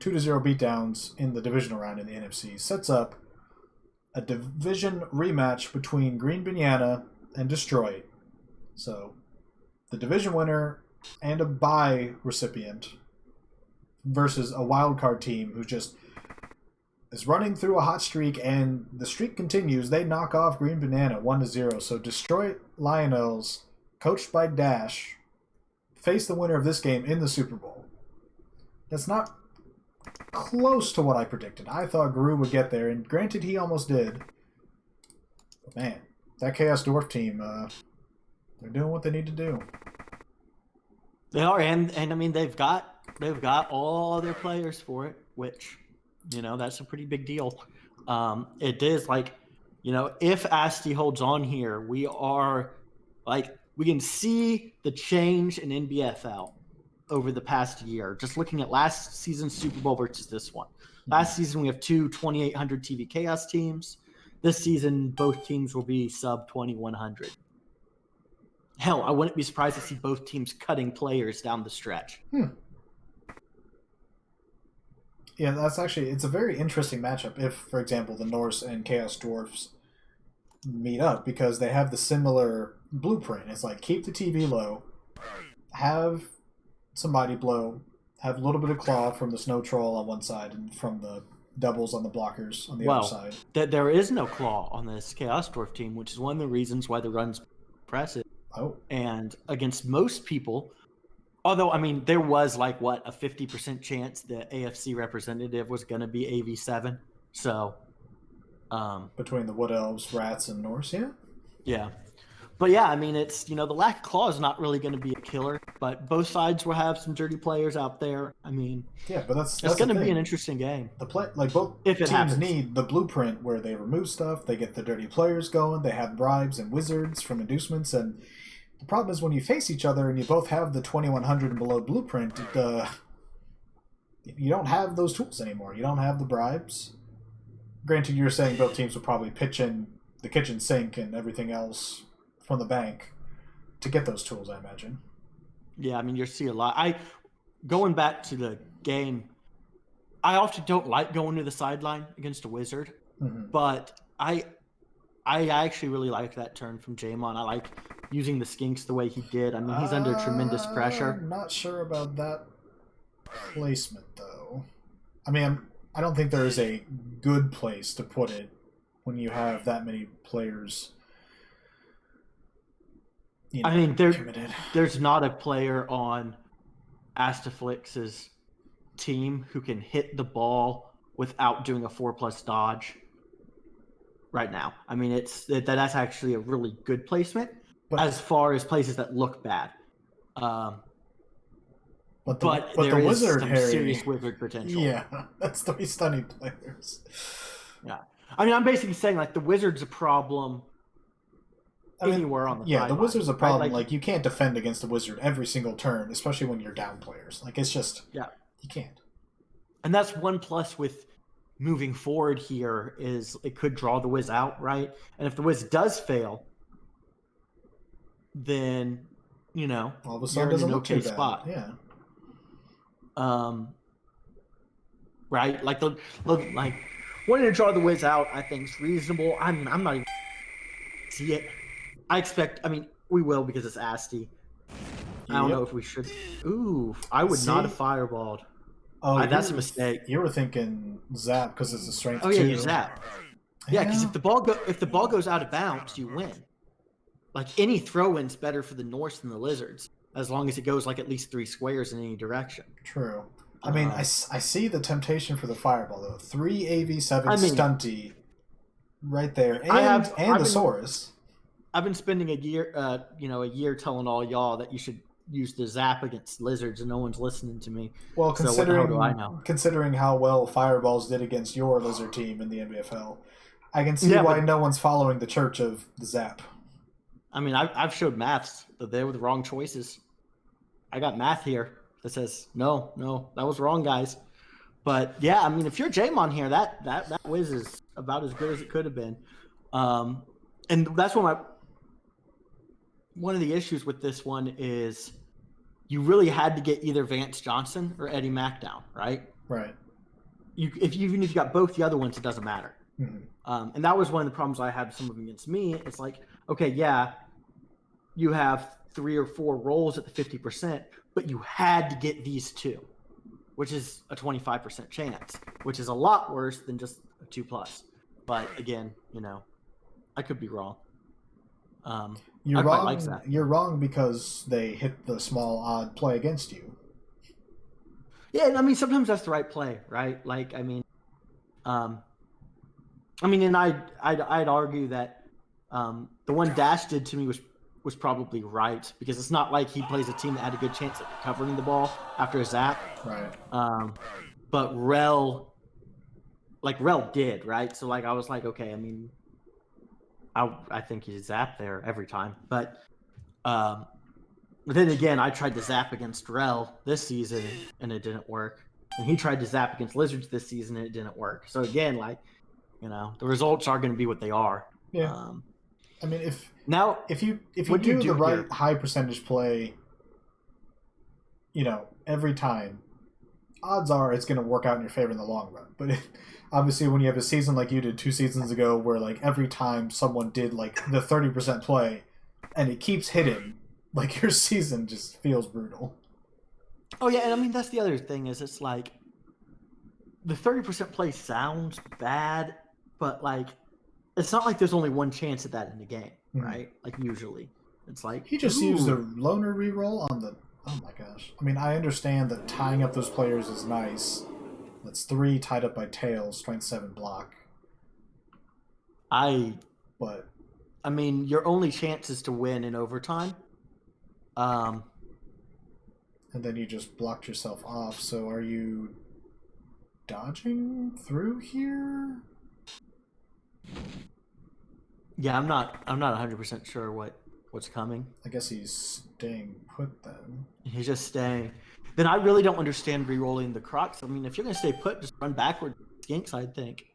Speaker 2: beatdowns in the divisional round in the NFC sets up a division rematch between Green Banana and Destroyed. So the division winner and a bye recipient versus a wildcard team who just is running through a hot streak, and the streak continues. They knock off Green Banana 1-0. So Destroyed Lionels, coached by Dash, face the winner of this game in the Super Bowl. That's not close to what I predicted. I thought Gru would get there, and granted, he almost did. But man, that Chaos Dwarf team, they're doing what they need to do.
Speaker 1: They are, and I mean they've got all their players for it, which that's a pretty big deal. It is like if Asti holds on here, we can see the change in NBFL over the past year. Just looking at last season's Super Bowl versus this one. Last season, we have 2 2,800 TV Chaos teams. This season, both teams will be sub 2,100. Hell, I wouldn't be surprised to see both teams cutting players down the stretch.
Speaker 2: Yeah, it's a very interesting matchup if, for example, the Norse and Chaos Dwarfs meet up, because they have the similar blueprint. It's like, keep the TV low, have somebody blow, have a little bit of claw from the snow troll on one side and from the doubles on the blockers on the other side.
Speaker 1: There is no claw on this Chaos Dwarf team, which is one of the reasons why the run's impressive.
Speaker 2: Oh.
Speaker 1: And against most people, although, I mean, there was like, a 50% chance the AFC representative was going to be AV7. So.
Speaker 2: Between the Wood Elves, Rats, and Norse, yeah?
Speaker 1: Yeah. But yeah, I mean, it's, the lack of claw is not really going to be a killer, but both sides will have some dirty players out there. I mean,
Speaker 2: yeah, but that's
Speaker 1: going to be an interesting game.
Speaker 2: Both teams need the blueprint where they remove stuff, they get the dirty players going, they have bribes and wizards from inducements, and the problem is when you face each other and you both have the 2,100 and below blueprint, you don't have those tools anymore. You don't have the bribes. Granted, you're saying both teams will probably pitch in the kitchen sink and everything else from the bank to get those tools, I imagine.
Speaker 1: Yeah, I mean, you see a lot. Going back to the game, I often don't like going to the sideline against a wizard, but I actually really like that turn from Jamon. I like using the skinks the way he did. I mean, he's under tremendous pressure.
Speaker 2: I'm not sure about that placement, though. I mean, I don't think there is a good place to put it when you have that many players
Speaker 1: I mean,
Speaker 2: committed.
Speaker 1: there's not a player on Astaflix's team who can hit the ball without doing a 4+ dodge right now. I mean, that's actually a really good placement as far as places that look bad. But there
Speaker 2: the
Speaker 1: is
Speaker 2: wizard,
Speaker 1: some
Speaker 2: Harry,
Speaker 1: serious wizard potential.
Speaker 2: Yeah, that's 3 stunning players.
Speaker 1: Yeah. I mean, I'm basically saying, like, the wizard's a problem anywhere on the sideline.
Speaker 2: The wizard's a problem.
Speaker 1: Right?
Speaker 2: Like, you can't defend against the wizard every single turn, especially when you're down players. Like, it's just...
Speaker 1: Yeah.
Speaker 2: You can't.
Speaker 1: And that's one plus with moving forward here is it could draw the Wiz out, right? And if the Wiz does fail, then, you know,
Speaker 2: all of a sudden doesn't look too bad.
Speaker 1: Spot.
Speaker 2: Yeah.
Speaker 1: Right? Like wanting to draw the Wiz out, I think is reasonable. I mean, I'm not even see it. I mean, we will because it's Asti. I don't know if we should. Ooh, I would not have fireballed.
Speaker 2: Oh,
Speaker 1: that's a mistake.
Speaker 2: You were thinking zap because it's a strength 2.
Speaker 1: Oh yeah, you zap. Yeah, because if the ball goes out of bounds, you win. Like any throw-in's better for the Norse than the Lizards, as long as it goes like at least 3 squares in any direction.
Speaker 2: True. I mean, I see the temptation for the fireball though. 3 AV7 stunty, right there, and the Saurus.
Speaker 1: I've been spending a year telling all y'all that you should use the zap against lizards, and no one's listening to me.
Speaker 2: Well, considering
Speaker 1: so what the hell do I know?
Speaker 2: Considering how well fireballs did against your lizard team in the NBFL, I can see why no one's following the church of the zap.
Speaker 1: I mean, I've showed maths that they were the wrong choices. I got math here that says no, that was wrong, guys. But yeah, I mean, if you're Jamon here, that whiz is about as good as it could have been. And that's one of the issues with this one is you really had to get either Vance Johnson or Eddie Mack down, right?
Speaker 2: Right.
Speaker 1: Even if you got both the other ones, it doesn't matter.
Speaker 2: Mm-hmm.
Speaker 1: And that was one of the problems I had with some of them against me. It's like, okay, yeah, you have 3 or 4 rolls at the 50%, but you had to get these 2, which is a 25% chance, which is a lot worse than just a 2+. But again, I could be wrong.
Speaker 2: You're wrong. Like that. You're wrong because they hit the small odd play against you.
Speaker 1: Yeah, I mean sometimes that's the right play, right? Like and I'd argue that the one Dash did to me was probably right because it's not like he plays a team that had a good chance at recovering the ball after a zap.
Speaker 2: Right.
Speaker 1: But Rel did, right? So like I was like, okay, I mean, I think he's zapped there every time. But then again, I tried to zap against Rel this season and it didn't work. And he tried to zap against Lizards this season and it didn't work. So again, the results are going to be what they are.
Speaker 2: Yeah. I mean, if you do the right high percentage play, every time, odds are it's going to work out in your favor in the long run. But obviously, when you have a season like you did 2 seasons ago, where like every time someone did like the 30% play, and it keeps hitting, like your season just feels brutal.
Speaker 1: Oh yeah, and I mean that's the other thing is it's like the 30% play sounds bad, but like it's not like there's only one chance at that in the game, right? Like usually, it's like
Speaker 2: he just used a loner reroll on the. Oh my gosh! I mean, I understand that tying up those players is nice. That's 3 tied up by tails, strength 7 block.
Speaker 1: I mean, your only chance is to win in overtime.
Speaker 2: And then you just blocked yourself off. So are you dodging through here?
Speaker 1: Yeah, I'm not 100% sure what's coming.
Speaker 2: I guess he's staying put then.
Speaker 1: He's just staying. Then I really don't understand re-rolling the Crocs. I mean, if you're going to stay put, just run backward skinks, I'd think.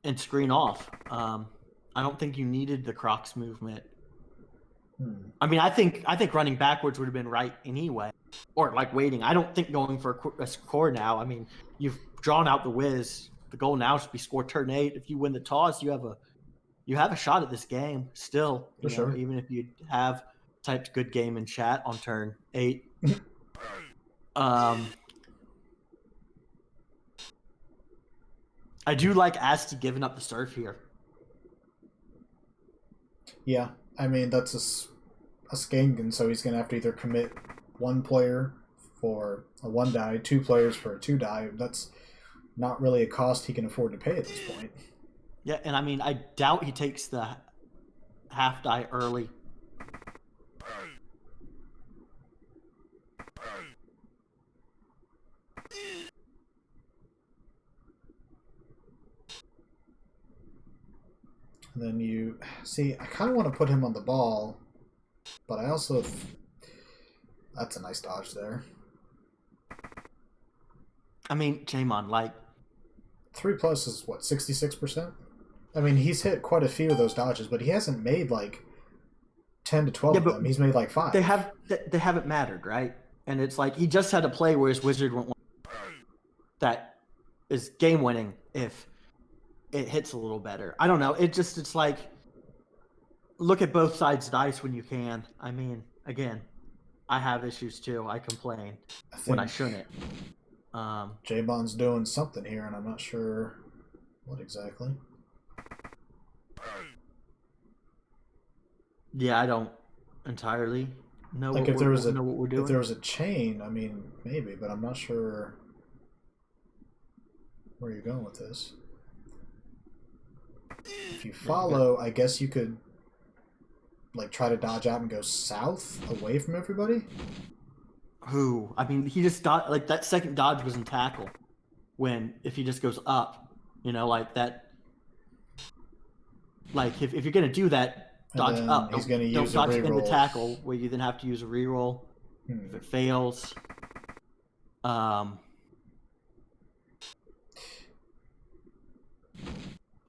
Speaker 1: And screen off. I don't think you needed the Crocs movement. I mean, I think running backwards would have been right anyway. Or like waiting. I don't think going for a score now. I mean, you've drawn out the whiz. The goal now should be score turn 8. If you win the toss, you have a shot at this game still.
Speaker 2: For sure.
Speaker 1: Even if you have typed good game in chat on turn 8. I do like Asti giving up the surf here.
Speaker 2: Yeah, I mean that's a skink, and so he's going to have to either commit one player for a 1 die, 2 players for a 2 die. That's not really a cost he can afford to pay at this point.
Speaker 1: Yeah, and I mean, I doubt he takes the half die early.
Speaker 2: And then you see, I kind of want to put him on the ball, but I also that's a nice dodge there.
Speaker 1: I mean, Jamon, like
Speaker 2: 3+ is what, 66%? I mean, he's hit quite a few of those dodges, but he hasn't made like 10 to 12 of them. He's made like 5.
Speaker 1: They haven't mattered, right? And it's like he just had a play where his wizard went that is game winning if it hits a little better. I don't know. It's like look at both sides dice when you can. I mean, again, I have issues too. I complain when I shouldn't.
Speaker 2: J-Bon's doing something here, and I'm not sure what exactly.
Speaker 1: Yeah, I don't entirely know.
Speaker 2: Like
Speaker 1: what we're doing.
Speaker 2: If there was a chain, I mean, maybe, but I'm not sure where you're going with this. If you follow, I guess you could like try to dodge out and go south away from everybody.
Speaker 1: Who? I mean, he just like that second dodge was in tackle. When if he just goes up, like that. Like if you're gonna do that, dodge up.
Speaker 2: He's gonna use
Speaker 1: don't
Speaker 2: a
Speaker 1: dodge
Speaker 2: reroll.
Speaker 1: into tackle where you then have to use a reroll if it fails.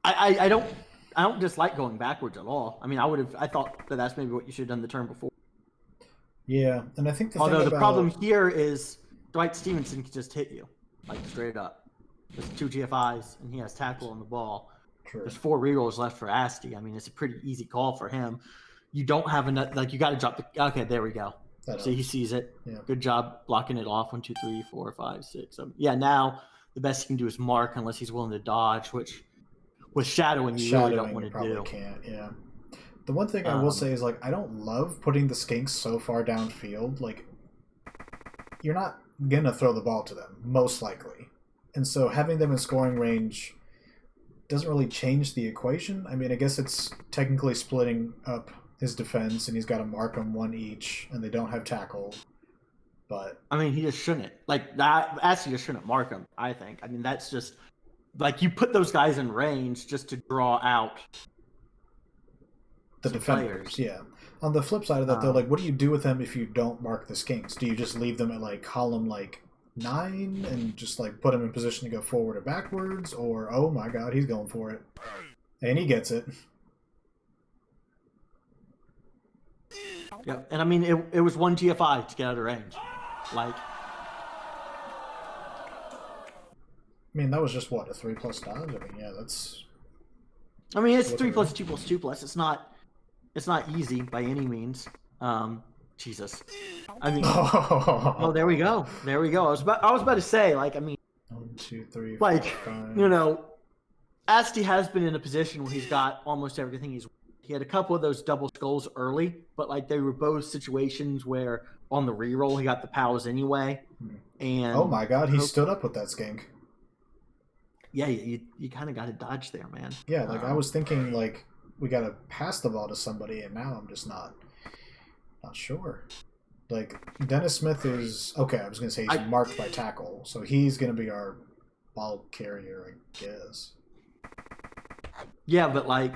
Speaker 1: I don't dislike going backwards at all. I mean, I thought that's maybe what you should have done the turn before.
Speaker 2: Yeah, and I think the
Speaker 1: problem here is Dwight Stevenson can just hit you, like straight up. There's 2 GFIs and he has tackle on the ball.
Speaker 2: True.
Speaker 1: There's 4 rerolls left for Asti. I mean, it's a pretty easy call for him. You don't have enough. Like you got to drop the. Okay, there we go. See, he sees it.
Speaker 2: Yeah.
Speaker 1: Good job blocking it off. 1, 2, 3, 4, 5, 6. Yeah, now the best he can do is mark unless he's willing to dodge, which with shadowing you really don't want to do.
Speaker 2: Can't. Yeah. The one thing I will say is like I don't love putting the skinks so far downfield. Like you're not gonna throw the ball to them most likely, and so having them in scoring range doesn't really change the equation. I mean, I guess it's technically splitting up his defense, and he's got to mark them 1 each, and they don't have tackle. But
Speaker 1: I mean, he just shouldn't. Like that, Asti just shouldn't mark him. I think. I mean, that's just like you put those guys in range just to draw out
Speaker 2: the defenders. Yeah. On the flip side of that, though, like, what do you do with them if you don't mark the skinks? Do you just leave them at like column 9 and just like put them in position to go forward or backwards? Or oh my god, he's going for it, and he gets it.
Speaker 1: Yeah, and I mean it was 1 GFI to get out of range. Like,
Speaker 2: I mean, that was just what, a 3+ dodge. I mean, yeah, that's.
Speaker 1: I mean, it's 3+, 2+, 2+. It's not easy by any means. Jesus. I mean, oh, there we go. There we go. I was about to say, like, I mean,
Speaker 2: 1, 2, 3,
Speaker 1: like,
Speaker 2: 4, 5.
Speaker 1: Asti has been in a position where he's got almost everything he had a couple of those double skulls early, but like they were both situations where on the reroll he got the pals anyway. And
Speaker 2: oh my god, he stood up with that skink.
Speaker 1: Yeah, you kind of got to dodge there, man.
Speaker 2: Yeah, like I was thinking, like we got to pass the ball to somebody, and now I'm just not sure. Like Dennis Smith is okay. I was gonna say he's marked by tackle, so he's gonna be our ball carrier, I guess.
Speaker 1: Yeah, but like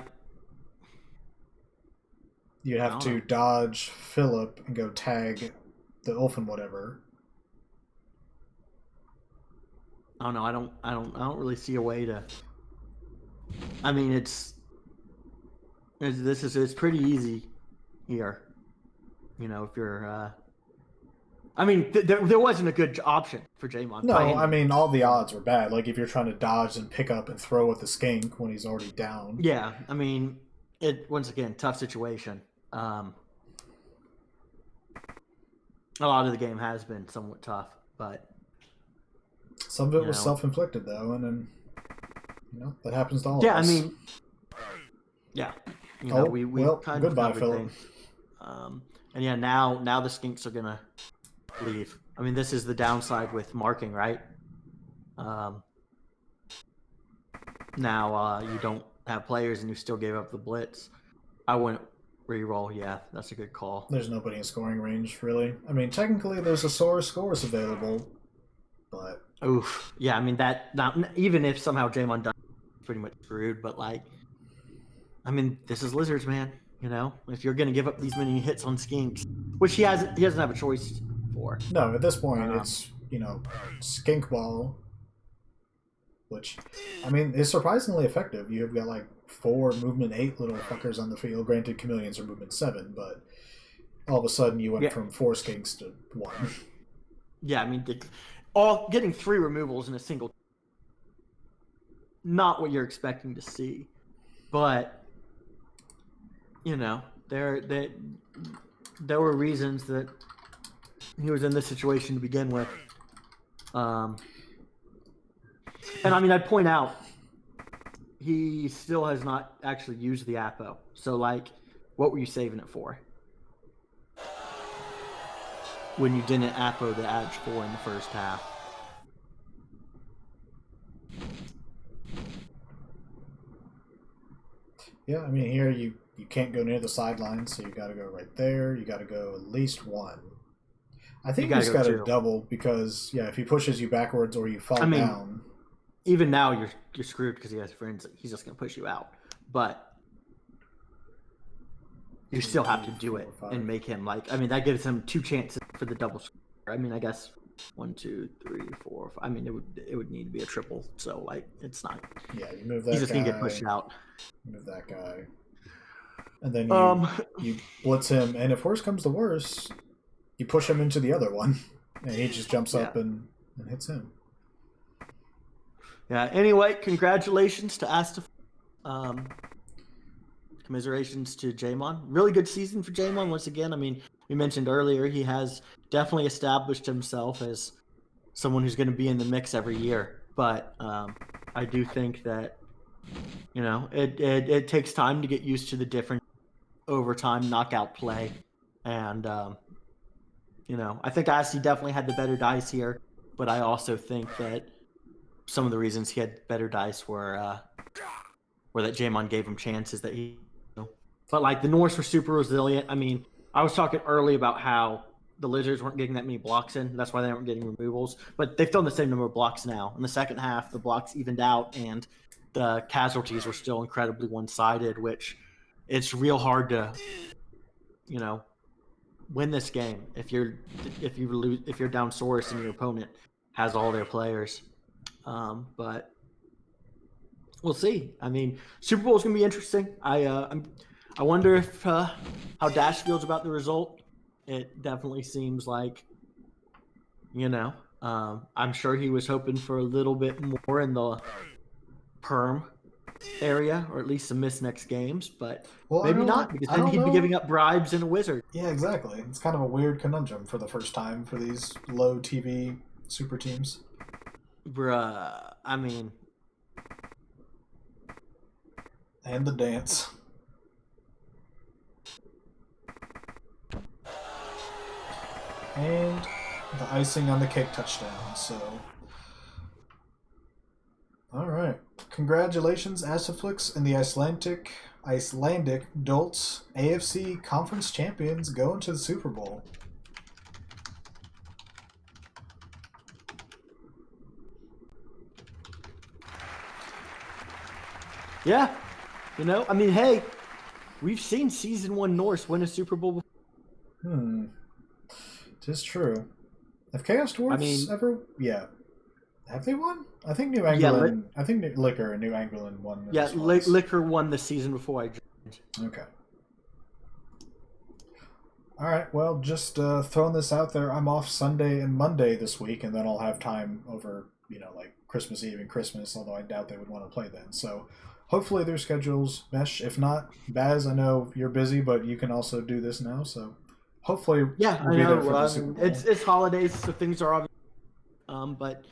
Speaker 2: you'd have to dodge Philip and go tag the Ulfin whatever.
Speaker 1: I don't know. I don't really see a way to. I mean, it's pretty easy here. If you're. I mean, there wasn't a good option for Jamon.
Speaker 2: No, I mean all the odds were bad. Like if you're trying to dodge and pick up and throw with the skink when he's already down.
Speaker 1: Yeah, I mean, once again tough situation. A lot of the game has been somewhat tough, but.
Speaker 2: Some of it was self-inflicted, though, and then, that happens to all of us.
Speaker 1: Yeah, I mean, yeah. We kind
Speaker 2: goodbye,
Speaker 1: of
Speaker 2: Philip.
Speaker 1: And yeah, now the Skinks are gonna leave. I mean, this is the downside with marking, right? Now you don't have players and you still gave up the blitz. I wouldn't re-roll. Yeah, that's a good call.
Speaker 2: There's nobody in scoring range, really. I mean, technically there's a Saurus available, but...
Speaker 1: Oof. Yeah, I mean, that, even if somehow Jamon does, pretty much screwed, but like, I mean, this is Lizards, man. You know, if you're gonna give up these many hits on Skinks, which he doesn't have a choice for.
Speaker 2: No, at this point it's, Skink Ball, which, I mean, is surprisingly effective. You've got like 4 movement 8 little fuckers on the field. Granted, chameleons are movement 7, but all of a sudden you went from 4 skinks to 1.
Speaker 1: Yeah, I mean, getting 3 removals in a single, not what you're expecting to see, but there were reasons that he was in this situation to begin with. And I mean, I'd point out he still has not actually used the Apo. So, like, what were you saving it for? When you didn't Apo the Edge 4 in the first half.
Speaker 2: Yeah, I mean, here you can't go near the sideline, so you got to go right there. You got to go at least 1. I think you just got to double because, if he pushes you backwards or you fall down.
Speaker 1: Even now, you're screwed because he has friends. He's just going to push you out. But you still have to do it and make him like. I mean, that gives him 2 chances for the double score. I mean, I guess 1, 2, 3, 4, 5. I mean, it would need to be a triple. So like, it's not.
Speaker 2: Yeah, you move that.
Speaker 1: He's just going to get pushed out.
Speaker 2: Move that guy, and then you blitz him. And if worse comes to worse, you push him into the other one, and he just jumps up and hits him.
Speaker 1: Yeah. Anyway, congratulations to Astaf. Commiserations to Jamon. Really good season for Jamon once again. I mean, we mentioned earlier he has definitely established himself as someone who's going to be in the mix every year. But I do think that it takes time to get used to the different overtime knockout play, and I think Asti definitely had the better dice here. But I also think that some of the reasons he had better dice were that Jamon gave him chances that he. But like the Norse were super resilient. I mean, I was talking early about how the Lizards weren't getting that many blocks in. That's why they weren't getting removals. But they've done the same number of blocks now. In the second half, the blocks evened out, and the casualties were still incredibly one-sided, which it's real hard to, win this game if you're down Saurus and your opponent has all their players. But we'll see. I mean, Super Bowl is going to be interesting. I wonder if how Dash feels about the result. It definitely seems like, I'm sure he was hoping for a little bit more in the perm area, or at least some missed next games, but maybe not, because then he'd be giving up bribes in a Wizard.
Speaker 2: Yeah, exactly. It's kind of a weird conundrum for the first time for these low TV super teams.
Speaker 1: Bruh, I mean...
Speaker 2: And the dance. And the icing on the cake touchdown, so... Alright. Congratulations, Asaflix and the Icelandic Dolts AFC Conference Champions going to the Super Bowl.
Speaker 1: Yeah. I mean, hey, we've seen Season 1 Norse win a Super Bowl before.
Speaker 2: Tis true. Have Chaos Dwarfs ever... Yeah. Have they won? I think New England... I think Liquor and New England won.
Speaker 1: Yeah, Liquor won the season before I joined.
Speaker 2: Okay. Alright, well, just throwing this out there, I'm off Sunday and Monday this week, and then I'll have time over, like Christmas Eve and Christmas, although I doubt they would want to play then. So hopefully their schedules mesh. If not, Baz, I know you're busy, but you can also do this now, so hopefully
Speaker 1: I know. It's holidays, so things are obvious. But,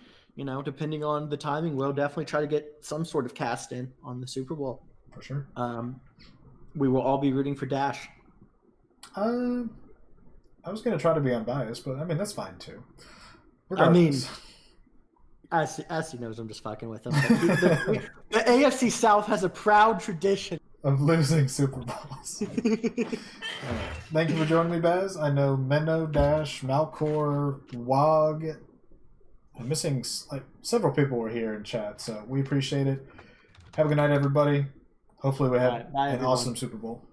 Speaker 1: depending on the timing, we'll definitely try to get some sort of cast in on the Super Bowl.
Speaker 2: For sure.
Speaker 1: We will all be rooting for Dash.
Speaker 2: I was going to try to be unbiased, but I mean, that's fine too.
Speaker 1: I mean,
Speaker 2: Regardless.
Speaker 1: as he knows, I'm just fucking with him. The AFC South has a proud tradition
Speaker 2: of losing Super Bowls. Thank you for joining me, Baz. I know Menno, Dash, Malcor, Wog. I'm missing several people were here in chat, so we appreciate it. Have a good night, everybody. Hopefully we have an awesome Super Bowl.